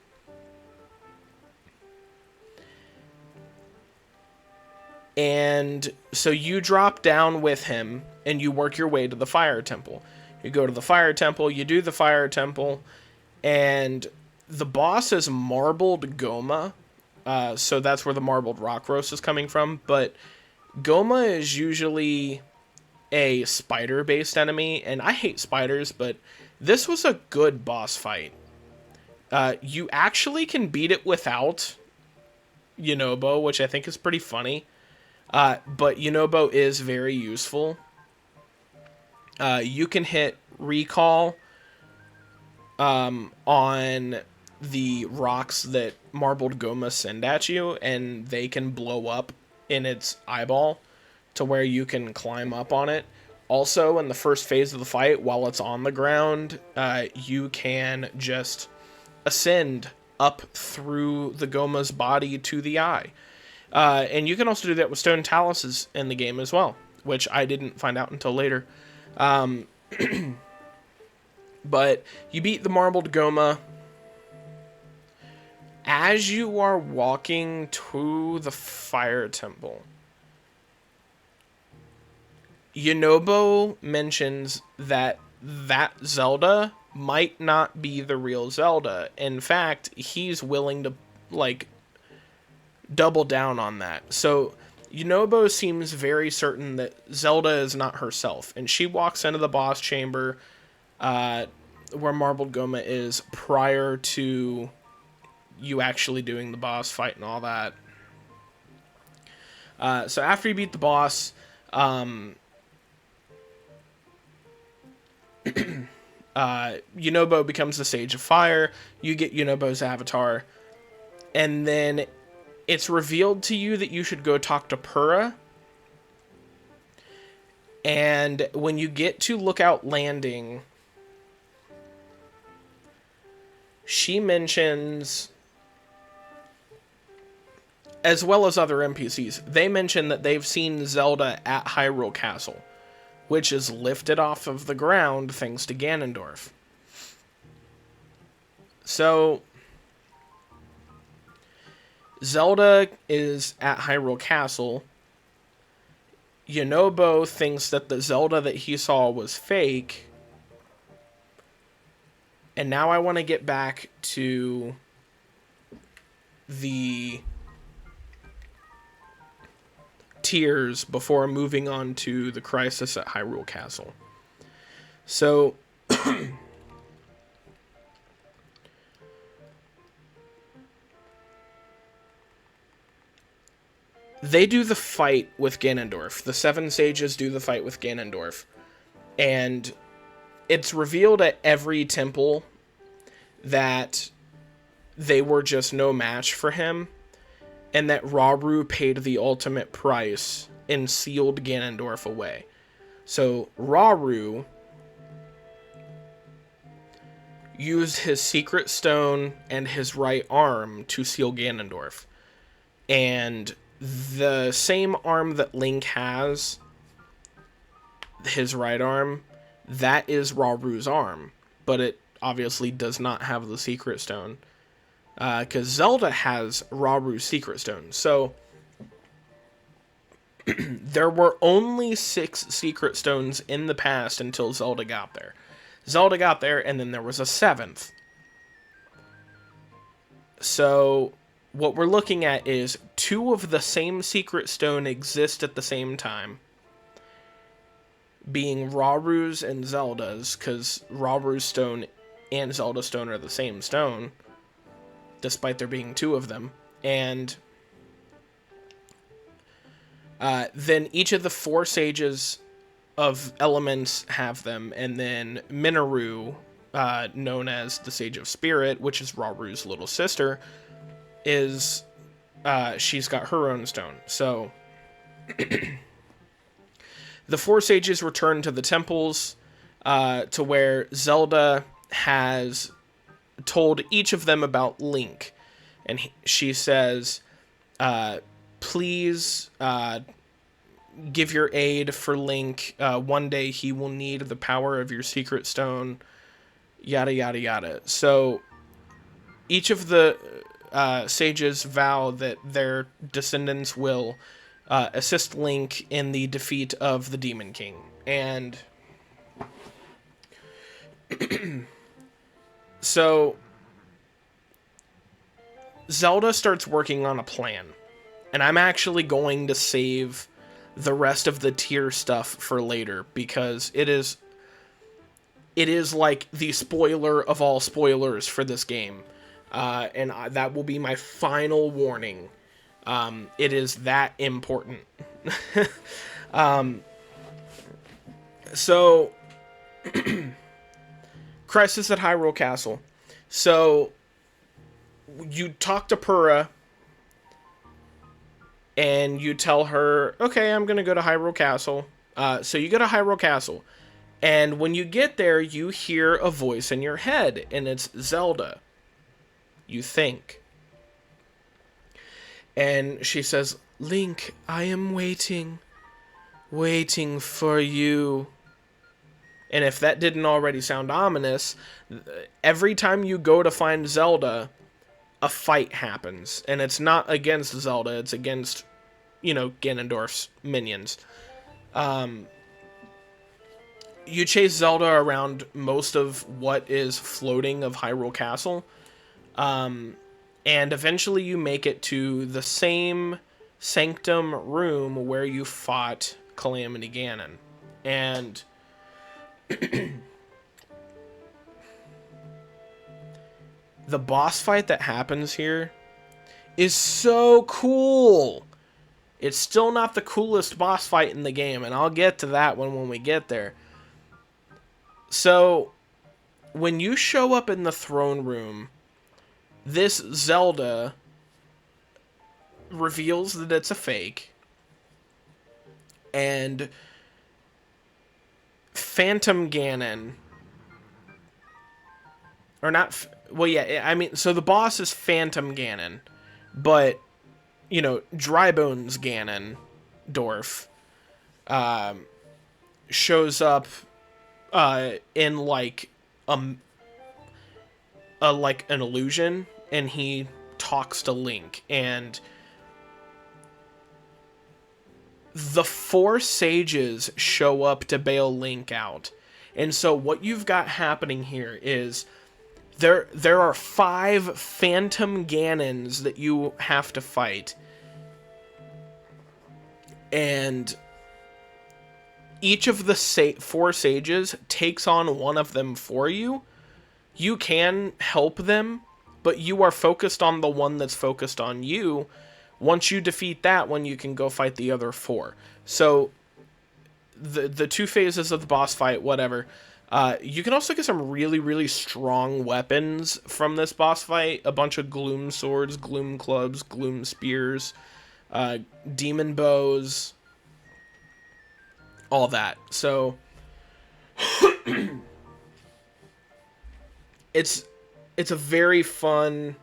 And so you drop down with him, and you work your way to the Fire Temple. You go to the Fire Temple, you do the Fire Temple, and the boss is Marbled Goma. So that's where the Marbled Rock Roast is coming from. But Goma is usually a spider-based enemy, and I hate spiders, but this was a good boss fight. You actually can beat it without Yunobo, which I think is pretty funny. But Yunobo is very useful. You can hit recall on the rocks that Marbled Goma send at you, and they can blow up in its eyeball to where you can climb up on it. Also, in the first phase of the fight, while it's on the ground, you can just ascend up through the Goma's body to the eye. And you can also do that with stone taluses in the game as well, which I didn't find out until later. But you beat the Marbled Goma. As you are walking to the Fire Temple, Yunobo mentions that Zelda might not be the real Zelda. In fact, he's willing to, like, double down on that. So Yunobo seems very certain that Zelda is not herself, and she walks into the boss chamber where Marbled Goma is prior to you actually doing the boss fight and all that. So after you beat the boss, Yunobo becomes the Sage of Fire. You get Yunobo's avatar, and then it's revealed to you that you should go talk to Purah. And when you get to Lookout Landing, she mentions, as well as other NPCs, they mention that they've seen Zelda at Hyrule Castle, which is lifted off of the ground thanks to Ganondorf. So Zelda is at Hyrule Castle. Yunobo thinks that the Zelda that he saw was fake. And now I want to get back to the tiers before moving on to the crisis at Hyrule Castle. So they do the fight with Ganondorf. The seven sages do the fight with Ganondorf. And it's revealed at every temple that they were just no match for him, and that Rauru paid the ultimate price and sealed Ganondorf away. So Rauru used his secret stone and his right arm to seal Ganondorf. And the same arm that Link has, his right arm, that is Rauru's arm. But it obviously does not have the secret stone. Because Zelda has Rauru's secret stone. So there were only 6 secret stones in the past until Zelda got there. Zelda got there, and then there was a 7th. So what we're looking at is 2 of the same secret stone exist at the same time, being Rauru's and Zelda's, because Rauru's stone and Zelda's stone are the same stone, despite there being 2 of them. And then each of the 4 sages of elements have them, and then Minoru, known as the Sage of Spirit, which is Rauru's little sister, is she's got her own stone. So the 4 sages return to the temples, to where Zelda has told each of them about Link, and she says, please give your aid for Link. One day he will need the power of your secret stone, yada yada yada. So each of the sages vow that their descendants will assist Link in the defeat of the Demon King. And so Zelda starts working on a plan. And I'm actually going to save the rest of the tier stuff for later, because it is like the spoiler of all spoilers for this game. And that will be my final warning. It is that important. So, Crisis at Hyrule Castle. So, you talk to Purah, and you tell her, okay, I'm going to go to Hyrule Castle. So you go to Hyrule Castle. And when you get there, you hear a voice in your head, and it's Zelda. You think. And she says, Link, I am waiting for you. And if that didn't already sound ominous, every time you go to find Zelda, a fight happens. And it's not against Zelda, it's against, Ganondorf's minions. You chase Zelda around most of what is floating of Hyrule Castle. And eventually you make it to the same sanctum room where you fought Calamity Ganon. And the boss fight that happens here is so cool. It's still not the coolest boss fight in the game, and I'll get to that one when we get there. So, when you show up in the throne room, this Zelda reveals that it's a fake, and Phantom Ganon, or not, well, yeah, I mean, so the boss is Phantom Ganon, but, Dry Bones Ganondorf, shows up, in, like an illusion, and he talks to Link, and the 4 sages show up to bail Link out. And so what you've got happening here is there are 5 Phantom Ganons that you have to fight. And each of the 4 sages takes on one of them for you. You can help them, but you are focused on the one that's focused on you, Once you defeat that one, you can go fight the other 4. So the 2 phases of the boss fight, whatever. You can also get some really, really strong weapons from this boss fight. A bunch of gloom swords, gloom clubs, gloom spears, demon bows, all that. So it's a very fun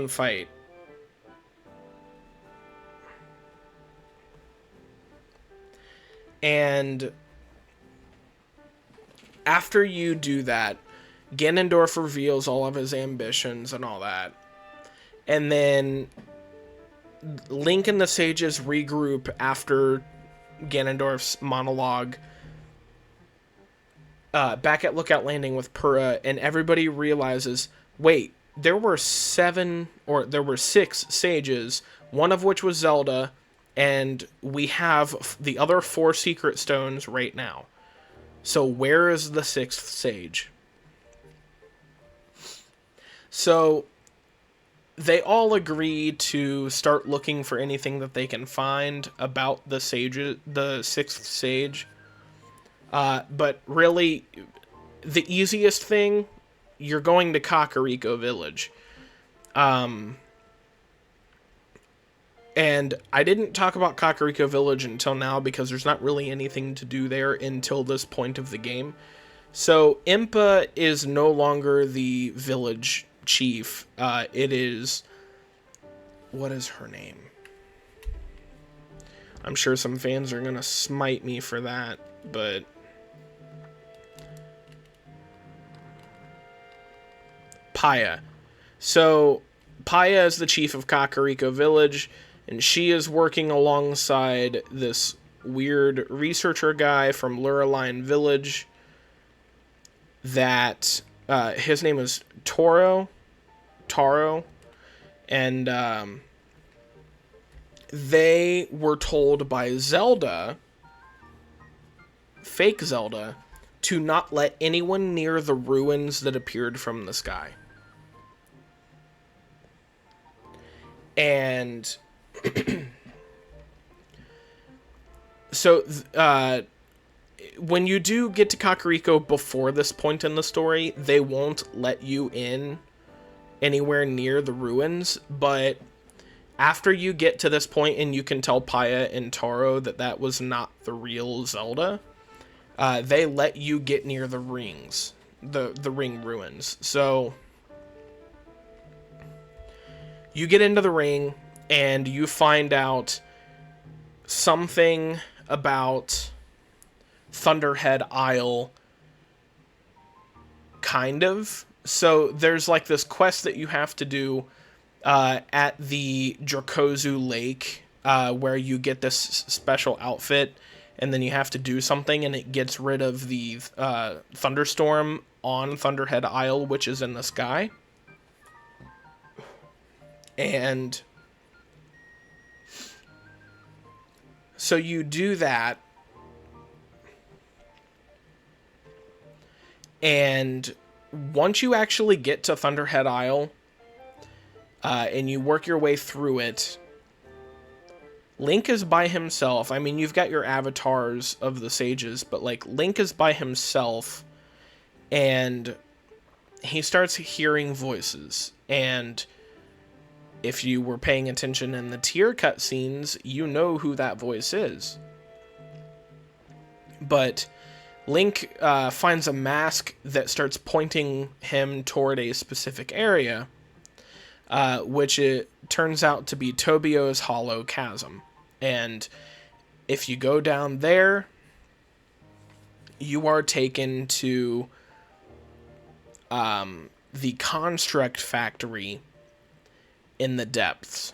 fight. And after you do that, Ganondorf reveals all of his ambitions and all that. And then Link and the sages regroup after Ganondorf's monologue back at Lookout Landing with Purah, and everybody realizes, wait, there were 6 sages, one of which was Zelda, and we have the other 4 secret stones right now. So where is the 6th sage? So they all agree to start looking for anything that they can find about the 6th sage. But really, the easiest thing, you're going to Kakariko Village. And I didn't talk about Kakariko Village until now because there's not really anything to do there until this point of the game. So Impa is no longer the village chief. It is... What is her name? I'm sure some fans are going to smite me for that, but... Paya. So Paya is the chief of Kakariko Village, and she is working alongside this weird researcher guy from Lurline Village that his name is Taro, and they were told by Zelda, fake Zelda, to not let anyone near the ruins that appeared from the sky. And so when you do get to Kakariko before this point in the story, they won't let you in anywhere near the ruins, but after you get to this point and you can tell Paya and Taro that that was not the real Zelda, they let you get near the rings, the ring ruins. So you get into the ring and you find out something about Thunderhead Isle, kind of. So there's like this quest that you have to do at the Dracozu Lake, where you get this special outfit, and then you have to do something, and it gets rid of the thunderstorm on Thunderhead Isle, which is in the sky. And so you do that, and once you actually get to Thunderhead Isle, and you work your way through it, Link is by himself. I mean, you've got your avatars of the sages, but like Link is by himself, and he starts hearing voices. And if you were paying attention in the tier cutscenes, you know who that voice is. But Link finds a mask that starts pointing him toward a specific area, which it turns out to be Tobio's Hollow Chasm. And if you go down there, you are taken to the construct factory in the depths.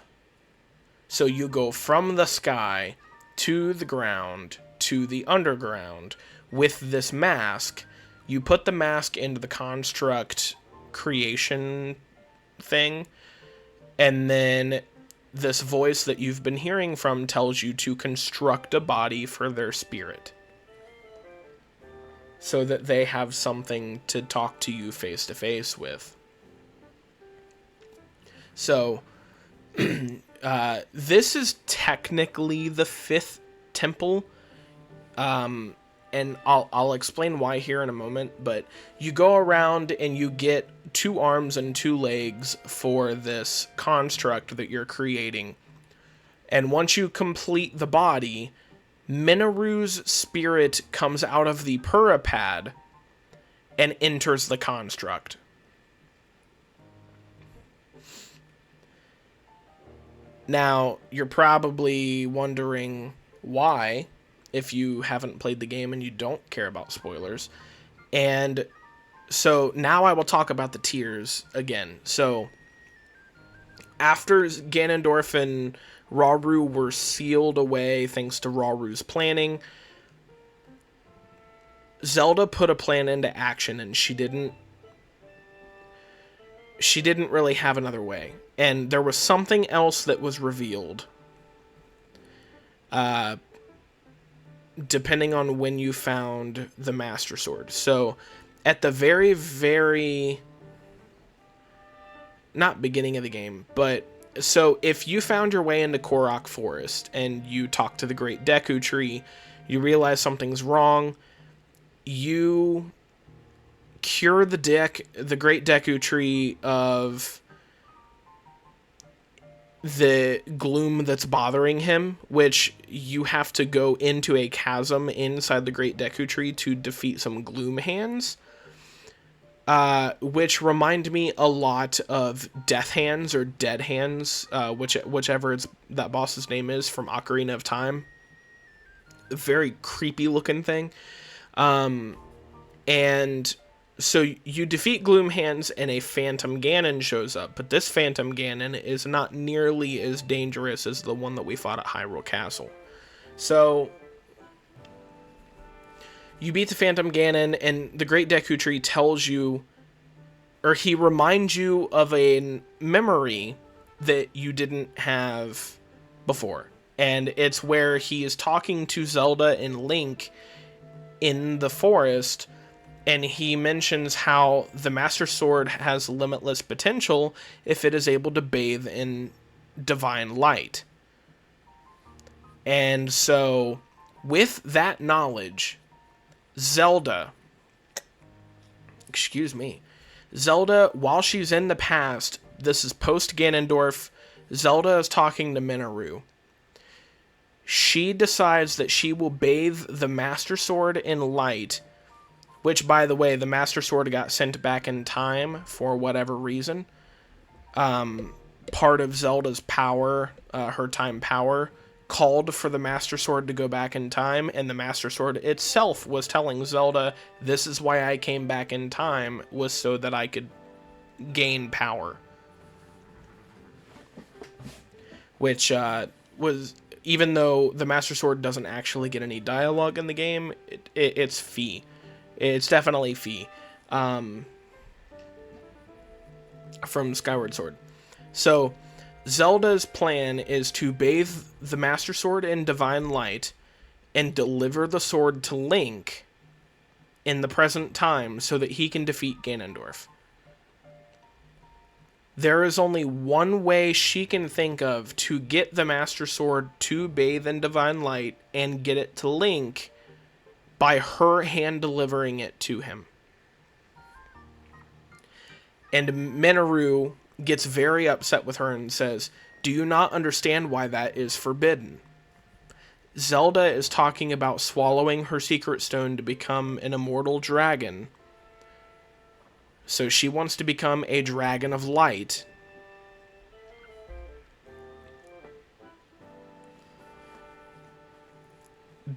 So you go from the sky to the ground to the underground with this mask. You put the mask into the construct creation thing, and then this voice that you've been hearing from tells you to construct a body for their spirit. so that they have something to talk to you face to face with. So, this is technically the fifth temple, and I'll explain why here in a moment, but you go around and you get 2 arms and 2 legs for this construct that you're creating. And once you complete the body, Minoru's spirit comes out of the Purapad and enters the construct. Now, you're probably wondering why, if you haven't played the game and you don't care about spoilers. And so now I will talk about the tiers again. So after Ganondorf and Rauru were sealed away thanks to Rauru's planning, Zelda put a plan into action, and she didn't really have another way. And there was something else that was revealed. Depending on when you found the Master Sword. So, at the very, very... not beginning of the game, but... So, if you found your way into Korok Forest, and you talked to the Great Deku Tree, you realize something's wrong, you cure the Great Deku Tree of the gloom that's bothering him, which you have to go into a chasm inside the Great Deku Tree to defeat some gloom hands, which remind me a lot of Death Hands or Dead Hands, whichever that boss's name is from Ocarina of Time. A very creepy looking thing. And so you defeat Gloom Hands and a Phantom Ganon shows up, but this Phantom Ganon is not nearly as dangerous as the one that we fought at Hyrule Castle. So you beat the Phantom Ganon, and the Great Deku Tree tells you, or he reminds you of a memory that you didn't have before. And it's where he is talking to Zelda and Link in the forest, and he mentions how the Master Sword has limitless potential if it is able to bathe in divine light. And so, with that knowledge, Zelda, while she's in the past, this is post-Ganondorf, Zelda is talking to Minoru. She decides that she will bathe the Master Sword in light, which, by the way, the Master Sword got sent back in time for whatever reason. Part of Zelda's power, her time power, called for the Master Sword to go back in time, and the Master Sword itself was telling Zelda, this is why I came back in time, was so that I could gain power. Which was, even though the Master Sword doesn't actually get any dialogue in the game, it's Fi. It's definitely Fi. From Skyward Sword. So, Zelda's plan is to bathe the Master Sword in divine light and deliver the sword to Link in the present time so that he can defeat Ganondorf. There is only one way she can think of to get the Master Sword to bathe in divine light and get it to Link, by her hand delivering it to him. And Minoru gets very upset with her and says, do you not understand why that is forbidden? Zelda is talking about swallowing her secret stone to become an immortal dragon. So she wants to become a dragon of light.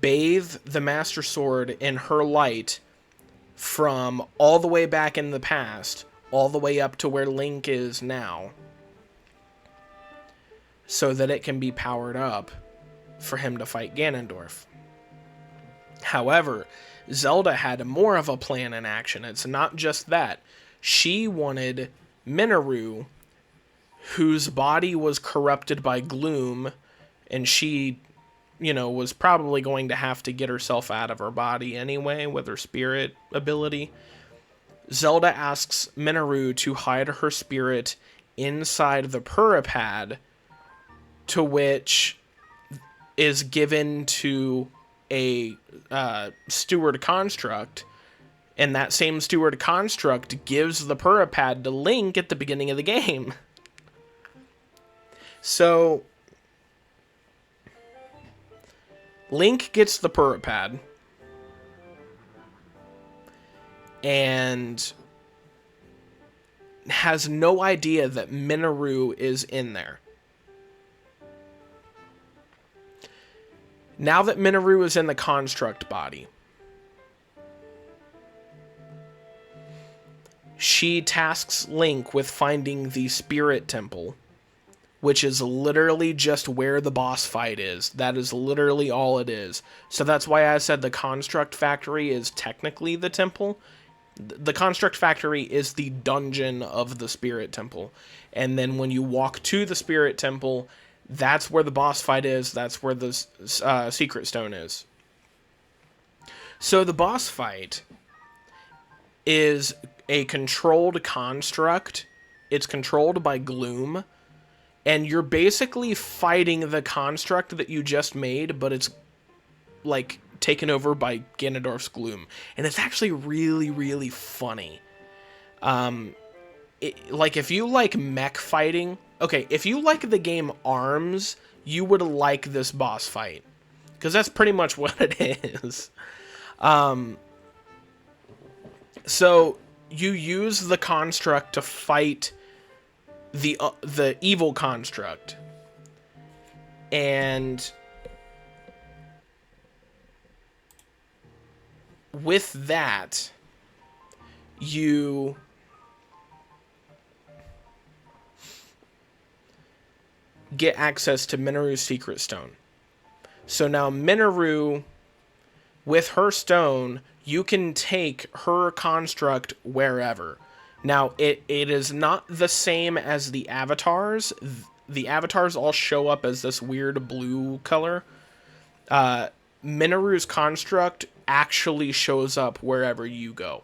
Bathe the Master Sword in her light from all the way back in the past, all the way up to where Link is now, so that it can be powered up for him to fight Ganondorf. However, Zelda had more of a plan in action. It's not just that. She wanted Minoru, whose body was corrupted by gloom, and she was probably going to have to get herself out of her body anyway with her spirit ability. Zelda asks Minoru to hide her spirit inside the Purapad, to which is given to a steward construct, and that same steward construct gives the Purapad to Link at the beginning of the game. So Link gets the Purapad and has no idea that Minoru is in there. Now that Minoru is in the construct body, she tasks Link with finding the Spirit Temple, which is literally just where the boss fight is. That is literally all it is. So that's why I said the Construct Factory is technically the temple. The Construct Factory is the dungeon of the Spirit Temple. And then when you walk to the Spirit Temple, that's where the boss fight is. That's where the Secret Stone is. So the boss fight is a controlled construct. It's controlled by Gloom. And you're basically fighting the construct that you just made, but it's like taken over by Ganondorf's Gloom. And it's actually really, really funny. Like, if you like mech fighting... Okay, if you like the game ARMS, you would like this boss fight. Because that's pretty much what it is. So, you use the construct to fight the evil construct. And with that, you get access to Minoru's Secret Stone. So now Minoru, with her stone, you can take her construct wherever. Now, it is not the same as the avatars. The avatars all show up as this weird blue color. Minoru's construct actually shows up wherever you go.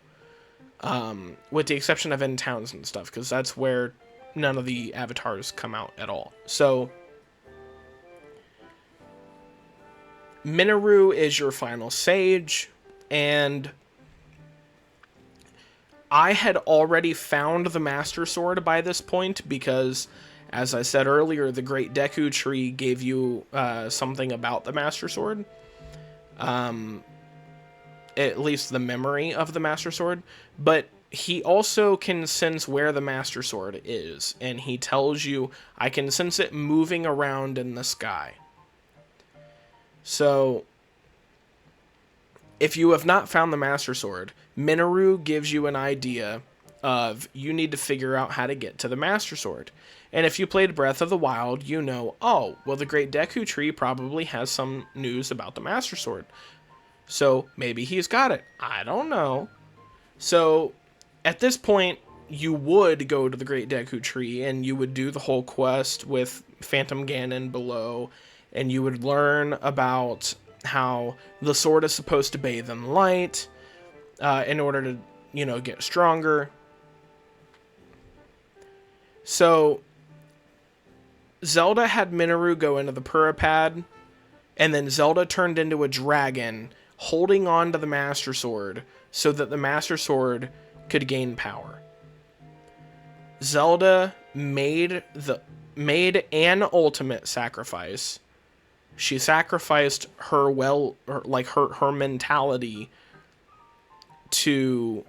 With the exception of in towns and stuff, because that's where none of the avatars come out at all. So, Minoru is your final sage, and I had already found the Master Sword by this point, because, as I said earlier, the Great Deku Tree gave you something about the Master Sword. At least the memory of the Master Sword. But he also can sense where the Master Sword is, and he tells you, I can sense it moving around in the sky. So, if you have not found the Master Sword, Minoru gives you an idea of you need to figure out how to get to the Master Sword. And if you played Breath of the Wild, you know, oh, well, the Great Deku Tree probably has some news about the Master Sword. So maybe he's got it. I don't know. So at this point, you would go to the Great Deku Tree and you would do the whole quest with Phantom Ganon below, and you would learn about how the sword is supposed to bathe in light in order to, get stronger. So Zelda had Minoru go into the Purapad, and then Zelda turned into a dragon holding on to the Master Sword so that the Master Sword could gain power. Zelda made an ultimate sacrifice. She sacrificed her her mentality to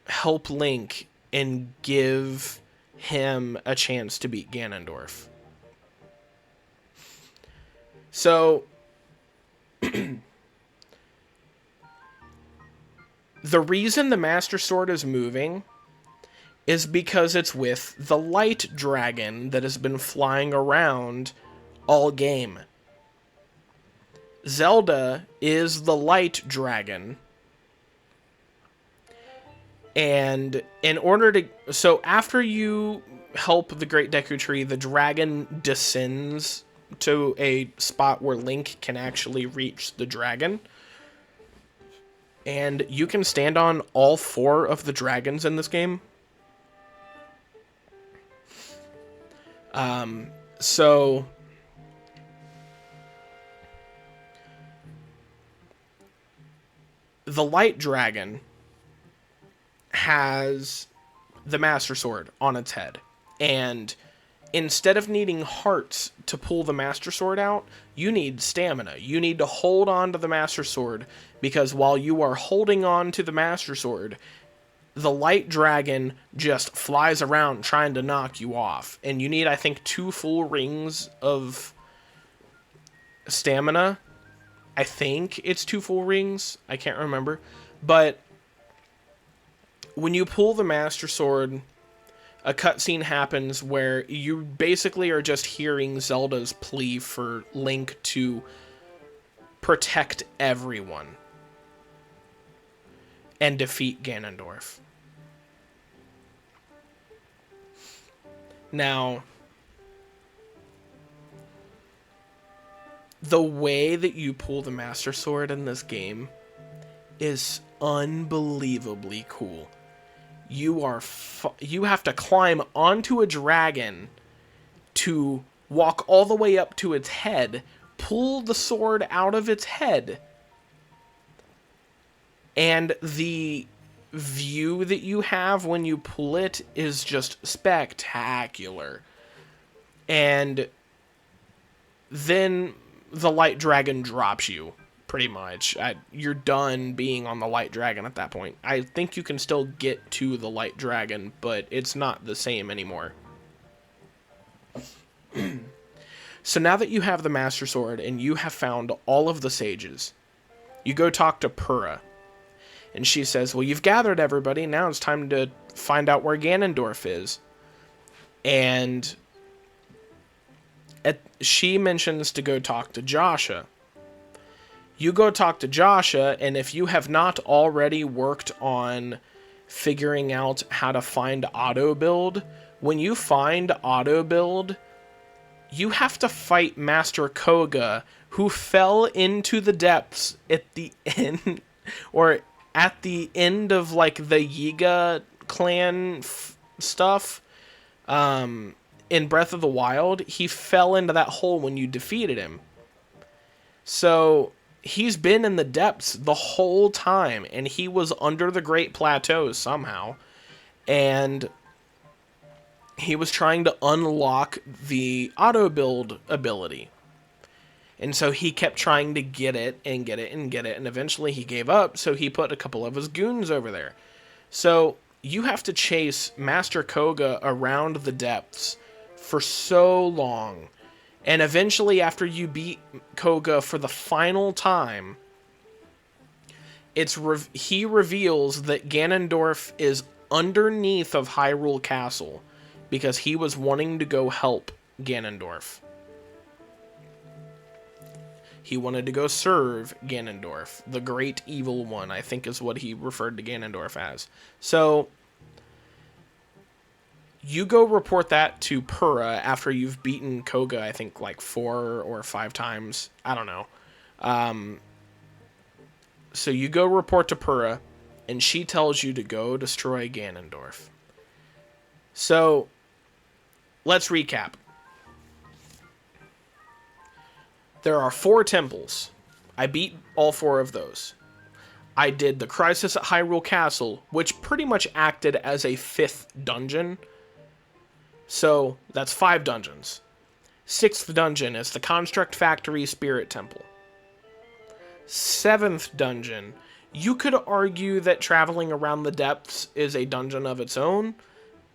help Link and give him a chance to beat Ganondorf. So the reason the Master Sword is moving is because it's with the Light Dragon that has been flying around all game. Zelda is the Light Dragon. And in order to... So after you help the Great Deku Tree, the dragon descends to a spot where Link can actually reach the dragon. And you can stand on all 4 of the dragons in this game. So the light dragon has the Master Sword on its head. And instead of needing hearts to pull the Master Sword out, you need stamina. You need to hold on to the Master Sword, because while you are holding on to the Master Sword, the light dragon just flies around trying to knock you off. And you need, I think, 2 full rings of stamina. I think it's 2 full rings. I can't remember. But when you pull the Master Sword, a cutscene happens where you basically are just hearing Zelda's plea for Link to protect everyone and defeat Ganondorf. Now, the way that you pull the Master Sword in this game is unbelievably cool. You have to climb onto a dragon to walk all the way up to its head, pull the sword out of its head, and the view that you have when you pull it is just spectacular. And then the light dragon drops you, pretty much. You're done being on the light dragon at that point. I think you can still get to the light dragon, but it's not the same anymore. So now that you have the Master Sword and you have found all of the sages, you go talk to Purah. And she says, well, you've gathered everybody, now it's time to find out where Ganondorf is. And she mentions to go talk to Joshua. You go talk to Joshua, and if you have not already worked on figuring out how to find auto build, when you find auto build, you have to fight Master Koga, who fell into the depths at the end, or at the end of like the Yiga clan stuff. In Breath of the Wild, he fell into that hole when you defeated him. So he's been in the depths the whole time, and he was under the Great Plateau somehow, and he was trying to unlock the auto build ability. And so he kept trying to get it, and get it, and get it, and eventually he gave up, so he put a couple of his goons over there. So you have to chase Master Koga around the depths for so long. And eventually, after you beat Koga for the final time, he reveals that Ganondorf is underneath of Hyrule Castle, because he was wanting to go help Ganondorf. He wanted to go serve Ganondorf, the great evil one, I think is what he referred to Ganondorf as. So you go report that to Purah after you've beaten Koga, I think, like 4 or 5 times. I don't know. So you go report to Purah, and she tells you to go destroy Ganondorf. So let's recap. There are 4 temples. I beat all 4 of those. I did the Crisis at Hyrule Castle, which pretty much acted as a 5th dungeon. So that's 5 dungeons. 6th dungeon is the Construct Factory Spirit Temple. 7th dungeon, you could argue that traveling around the depths is a dungeon of its own,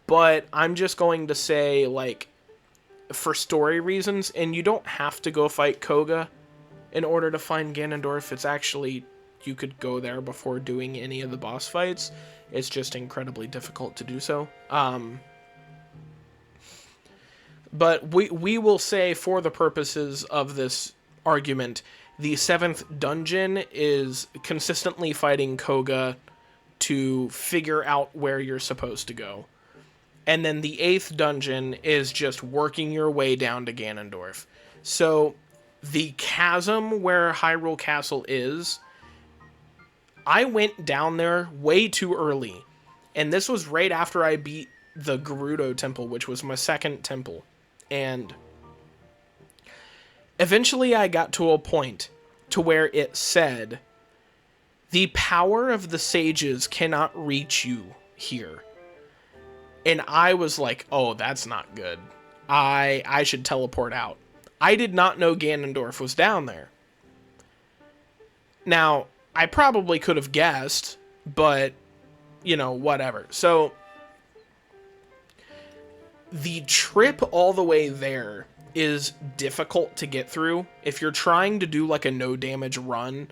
but I'm just going to say, like, for story reasons, and you don't have to go fight Koga in order to find Ganondorf. It's actually, you could go there before doing any of the boss fights. It's just incredibly difficult to do so. But we will say, for the purposes of this argument, the 7th dungeon is consistently fighting Koga to figure out where you're supposed to go. And then the 8th dungeon is just working your way down to Ganondorf. So the chasm where Hyrule Castle is, I went down there way too early. And this was right after I beat the Gerudo Temple, which was my second temple. And eventually I got to a point to where it said, the power of the sages cannot reach you here. And I was like, oh, that's not good. I should teleport out. I did not know Ganondorf was down there. Now, I probably could have guessed, but, you know, whatever. So, the trip all the way there is difficult to get through. If you're trying to do like a no damage run,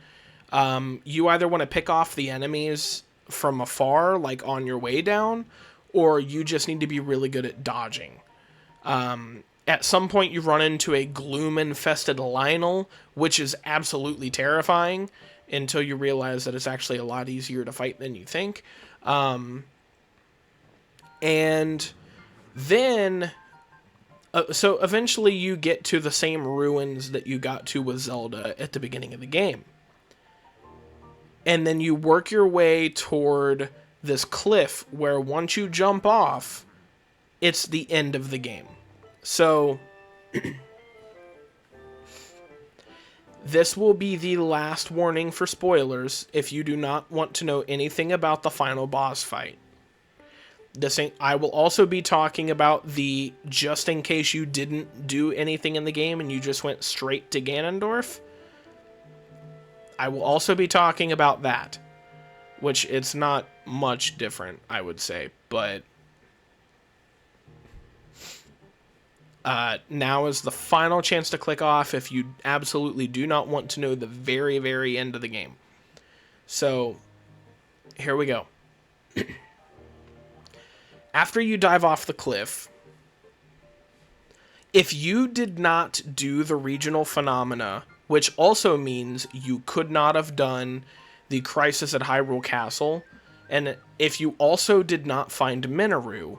you either want to pick off the enemies from afar, like on your way down, or you just need to be really good at dodging. At some point, you run into a gloom-infested Lionel, which is absolutely terrifying, until you realize that it's actually a lot easier to fight than you think. And then, so eventually you get to the same ruins that you got to with Zelda at the beginning of the game. And then you work your way toward this cliff where once you jump off, it's the end of the game. So, this will be the last warning for spoilers if you do not want to know anything about the final boss fight. I will also be talking about the, just in case you didn't do anything in the game and you just went straight to Ganondorf. I will also be talking about that, which it's not much different, I would say, but now is the final chance to click off if you absolutely do not want to know the very, very end of the game. So, here we go. After you dive off the cliff, if you did not do the regional phenomena, which also means you could not have done the Crisis at Hyrule Castle, and if you also did not find Minoru,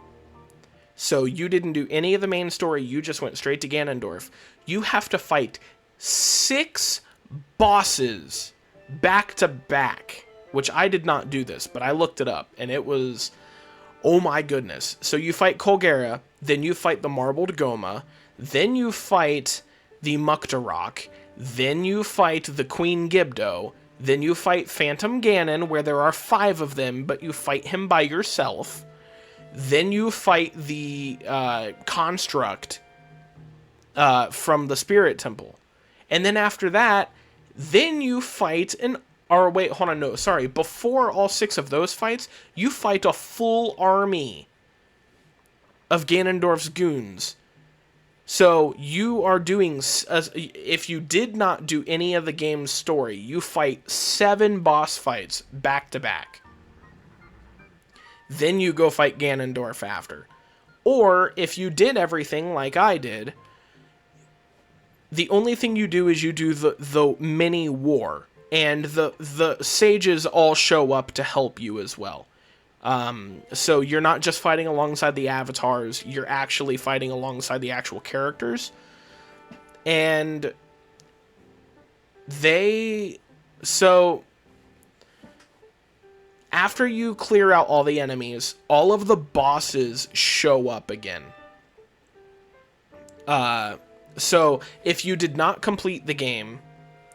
so you didn't do any of the main story, you just went straight to Ganondorf, you have to fight 6 bosses back to back, which I did not do this, but I looked it up, and it was, oh my goodness. So you fight Colgera, then you fight the Marbled Goma, then you fight the Muktarok, then you fight the Queen Gibdo, then you fight Phantom Ganon, where there are 5 of them, but you fight him by yourself. Then you fight the Construct from the Spirit Temple. And then after that, then you fight an... Or wait, hold on, no, sorry. Before all 6 of those fights, you fight a full army of Ganondorf's goons. So you are doing... If you did not do any of the game's story, you fight 7 boss fights back to back. Then you go fight Ganondorf after. Or, if you did everything like I did, the only thing you do is you do the mini war. And the sages all show up to help you as well. So you're not just fighting alongside the avatars, you're actually fighting alongside the actual characters. And so after you clear out all the enemies, all of the bosses show up again. So if you did not complete the game,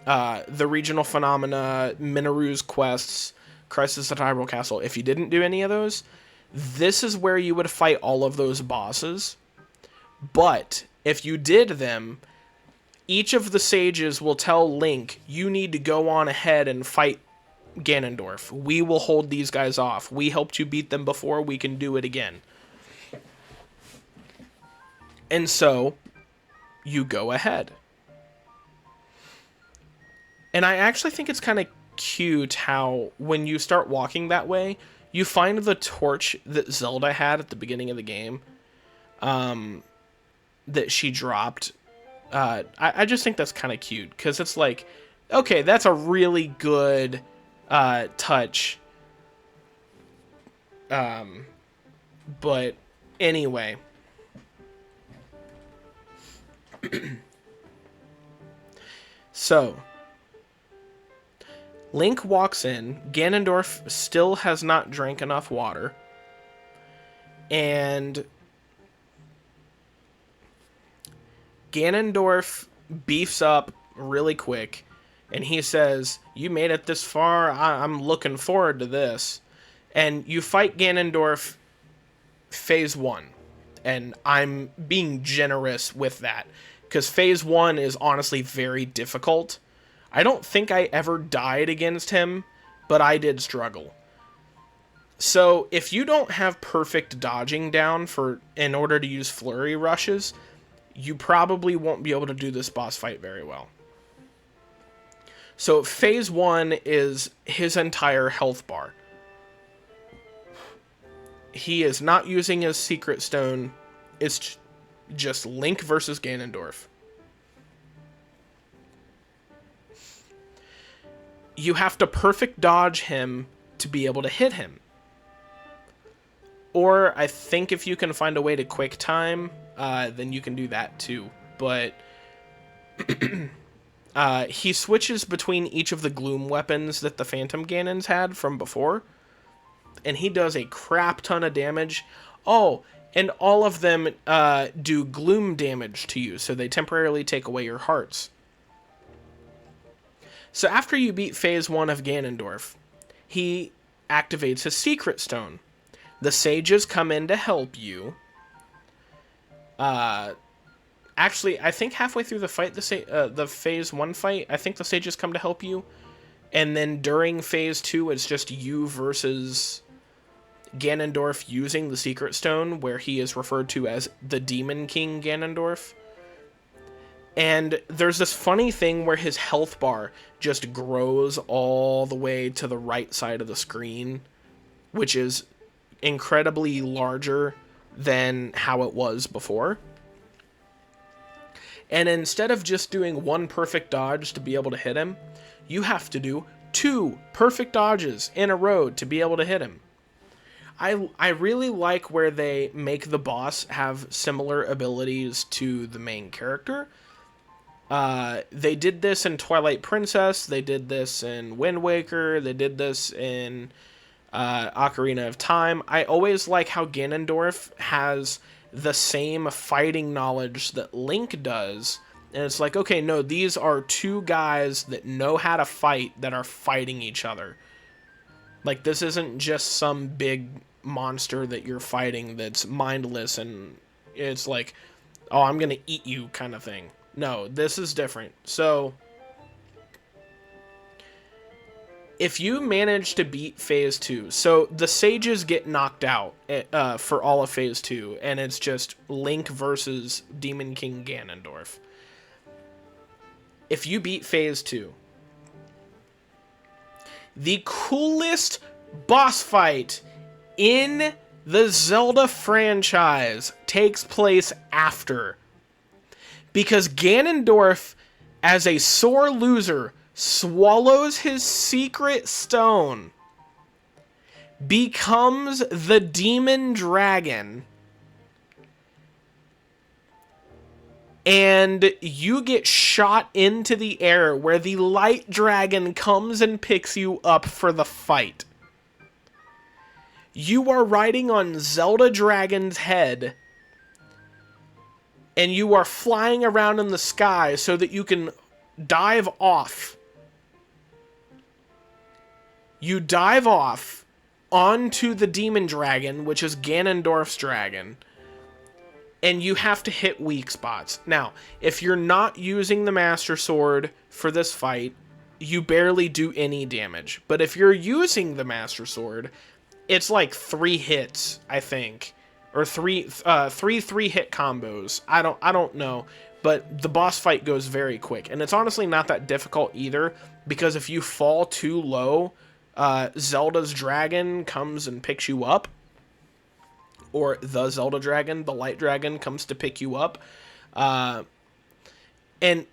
the regional phenomena, Minoru's quests, Crisis at Hyrule Castle, if you didn't do any of those, this is where you would fight all of those bosses. But if you did them, each of the sages will tell Link, you need to go on ahead and fight Ganondorf. We will hold these guys off. We helped you beat them before, we can do it again. And so, you go ahead. And I actually think it's kind of cute how, when you start walking that way, you find the torch that Zelda had at the beginning of the game, that she dropped. I just think that's kind of cute, because it's like, okay, that's a really good touch. But anyway. So, Link walks in. Ganondorf still has not drank enough water. And Ganondorf beefs up really quick. And he says, "You made it this far. I'm looking forward to this." And you fight Ganondorf phase 1. And I'm being generous with that. Because phase 1 is honestly very difficult. I don't think I ever died against him, but I did struggle. So if you don't have perfect dodging down in order to use flurry rushes, you probably won't be able to do this boss fight very well. So phase 1 is his entire health bar. He is not using his secret stone. It's just Link versus Ganondorf. You have to perfect dodge him to be able to hit him. Or I think if you can find a way to quick time, then you can do that too. But he switches between each of the gloom weapons that the Phantom Ganons had from before. And he does a crap ton of damage. Oh, and all of them do gloom damage to you, so they temporarily take away your hearts. So after you beat phase 1 of Ganondorf, he activates his secret stone. The sages come in to help you. Actually, I think halfway through the fight, the phase 1 fight, I think the sages come to help you. And then during phase 2, it's just you versus Ganondorf using the secret stone, where he is referred to as the Demon King Ganondorf. And there's this funny thing where his health bar just grows all the way to the right side of the screen, which is incredibly larger than how it was before. And instead of just doing one perfect dodge to be able to hit him, you have to do 2 perfect dodges in a row to be able to hit him. I really like where they make the boss have similar abilities to the main character. They did this in Twilight Princess, they did this in Wind Waker, they did this in Ocarina of Time. I always like how Ganondorf has the same fighting knowledge that Link does. And it's like, okay, no, these are 2 guys that know how to fight that are fighting each other. Like, this isn't just some big monster that you're fighting that's mindless and it's like, oh, I'm gonna eat you kind of thing. No, this is different. So, if you manage to beat phase 2, so the sages get knocked out for all of phase 2, and it's just Link versus Demon King Ganondorf. If you beat phase 2, the coolest boss fight in the Zelda franchise takes place after. Because Ganondorf, as a sore loser, swallows his secret stone, becomes the demon dragon, and you get shot into the air where the light dragon comes and picks you up for the fight. You are riding on Zelda Dragon's head, and you are flying around in the sky so that you can dive off. You dive off onto the demon dragon, which is Ganondorf's dragon, and you have to hit weak spots. Now, if you're not using the Master Sword for this fight, you barely do any damage. But if you're using the Master Sword, it's like 3 hits, I think, or three 3-hit combos. I don't know, but the boss fight goes very quick, and it's honestly not that difficult either, because if you fall too low, Zelda's dragon comes and picks you up, or the Zelda dragon, the light dragon, comes to pick you up. And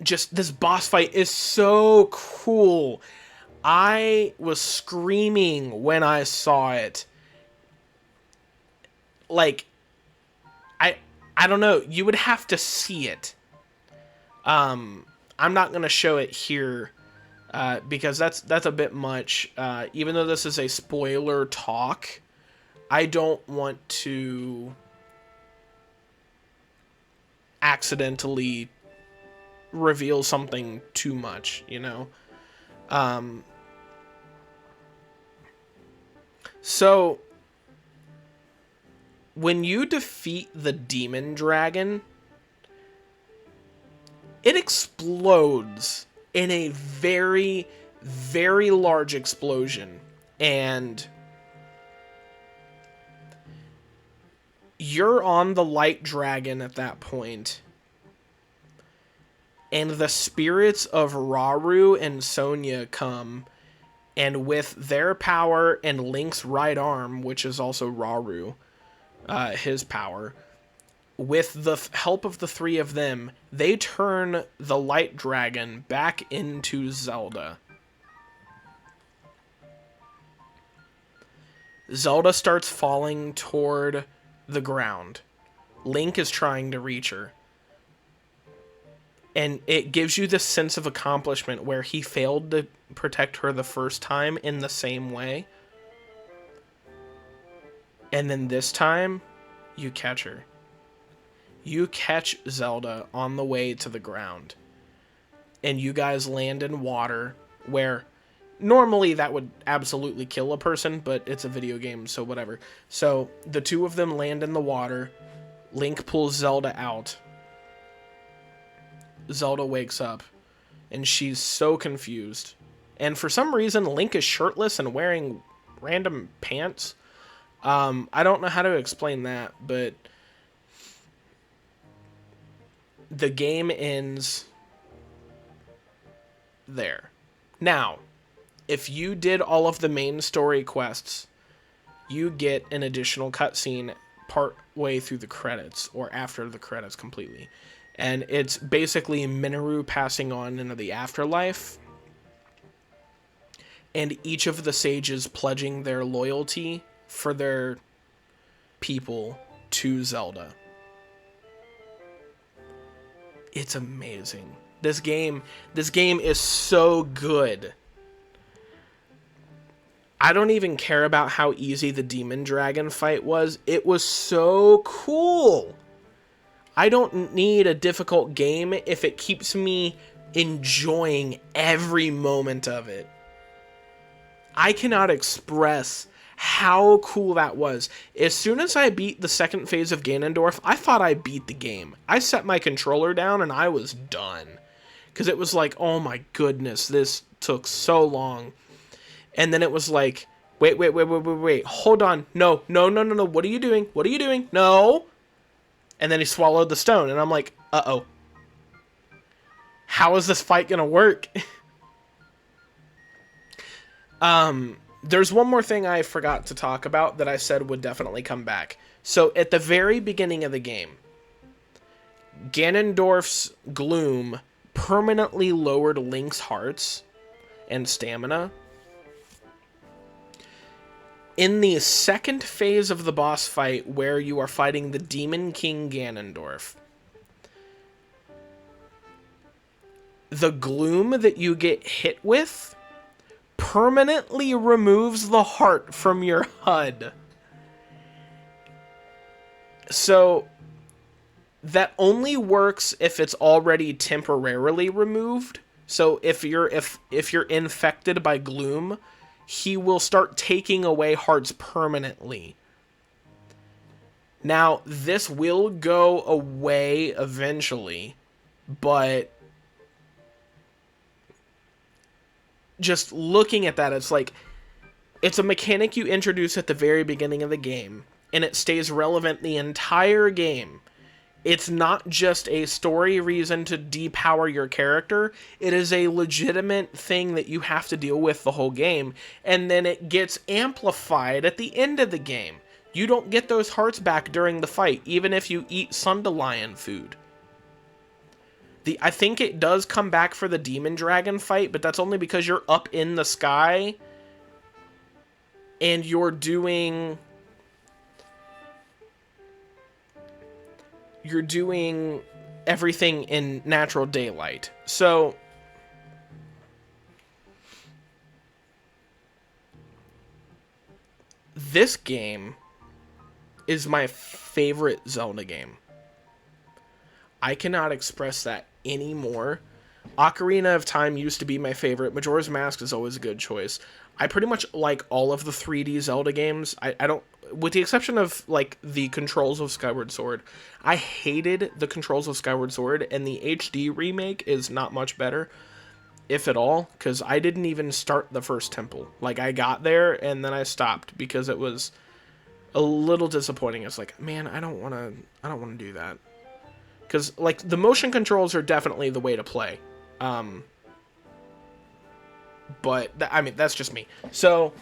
just this boss fight is so cool. I was screaming when I saw it. Like, I don't know. You would have to see it. I'm not going to show it here because that's a bit much. Even though this is a spoiler talk, I don't want to accidentally reveal something too much, you know? So, when you defeat the demon dragon, it explodes in a very, very large explosion. And you're on the light dragon at that point. And the spirits of Rauru and Sonya come, and with their power and Link's right arm, which is also Rauru, his power, with the help of the three of them, they turn the light dragon back into Zelda. Zelda starts falling toward the ground. Link is trying to reach her. And it gives you this sense of accomplishment where he failed to protect her the first time in the same way. And then this time, you catch her. You catch Zelda on the way to the ground. And you guys land in water where normally that would absolutely kill a person, but it's a video game, so whatever. So the two of them land in the water. Link pulls Zelda out. Zelda wakes up, and she's so confused. And for some reason, Link is shirtless and wearing random pants. I don't know how to explain that, but the game ends there. Now, if you did all of the main story quests, you get an additional cutscene part way through the credits, or after the credits completely. And it's basically Minoru passing on into the afterlife, and each of the sages pledging their loyalty for their people to Zelda. It's amazing. This game is so good. I don't even care about how easy the demon dragon fight was. It was so cool. I don't need a difficult game if it keeps me enjoying every moment of it. I cannot express how cool that was. As soon as I beat the second phase of Ganondorf, I thought I beat the game. I set my controller down and I was done. Because it was like, oh my goodness, this took so long. And then it was like, wait, hold on. No, what are you doing? No. And then he swallowed the stone, and I'm like, uh-oh. How is this fight gonna work? There's one more thing I forgot to talk about that I said would definitely come back. So, at the very beginning of the game, Ganondorf's gloom permanently lowered Link's hearts and stamina. In the second phase of the boss fight, where you are fighting the Demon King Ganondorf, the gloom that you get hit with permanently removes the heart from your HUD. So that only works if it's already temporarily removed. So if you're infected by gloom, he will start taking away hearts permanently. Now, this will go away eventually, but just looking at that, it's like, it's a mechanic you introduce at the very beginning of the game, and it stays relevant the entire game. It's not just a story reason to depower your character. It is a legitimate thing that you have to deal with the whole game. And then it gets amplified at the end of the game. You don't get those hearts back during the fight, even if you eat Sundelion food. I think it does come back for the Demon Dragon fight, but that's only because you're up in the sky and you're doing everything in natural daylight. So this game is my favorite Zelda game. I cannot express that anymore. Ocarina of Time used to be my favorite. Majora's Mask is always a good choice. I pretty much like all of the 3D Zelda games. I don't, with the exception of like the controls of Skyward Sword. I hated the controls of Skyward Sword, and the HD remake is not much better, if at all, because I didn't even start the first temple. Like, I got there and then I stopped because it was a little disappointing. It's like, man, I don't want to do that. Because, like, the motion controls are definitely the way to play. But, I mean, that's just me. So,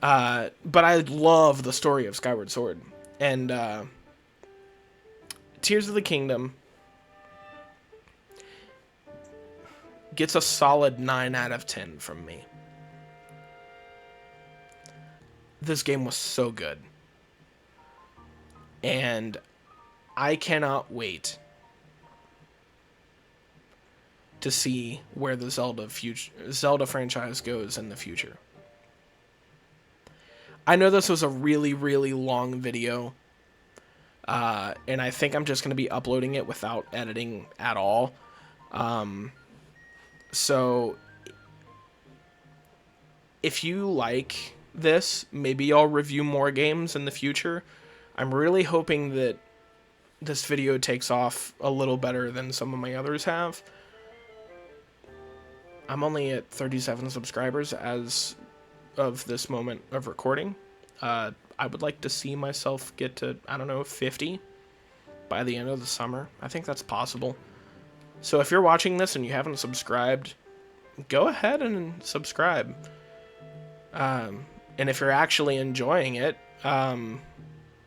but I love the story of Skyward Sword. And, Tears of the Kingdom gets a solid 9 out of 10 from me. This game was so good. And I cannot wait to see where the Zelda franchise goes in the future. I know this was a really, really long video, and I think I'm just going to be uploading it without editing at all. So, if you like this, maybe I'll review more games in the future. I'm really hoping that this video takes off a little better than some of my others have. I'm only at 37 subscribers as of this moment of recording. I would like to see myself get to, I don't know, 50 by the end of the summer. I think that's possible. So if you're watching this and you haven't subscribed, go ahead and subscribe. And if you're actually enjoying it,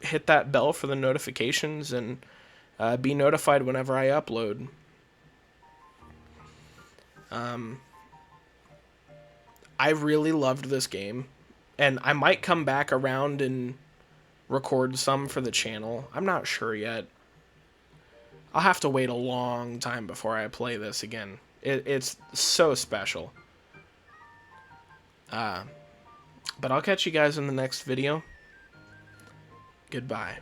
hit that bell for the notifications and be notified whenever I upload. I really loved this game, and I might come back around and record some for the channel. I'm not sure yet. I'll have to wait a long time before I play this again. It's so special. But I'll catch you guys in the next video. Goodbye.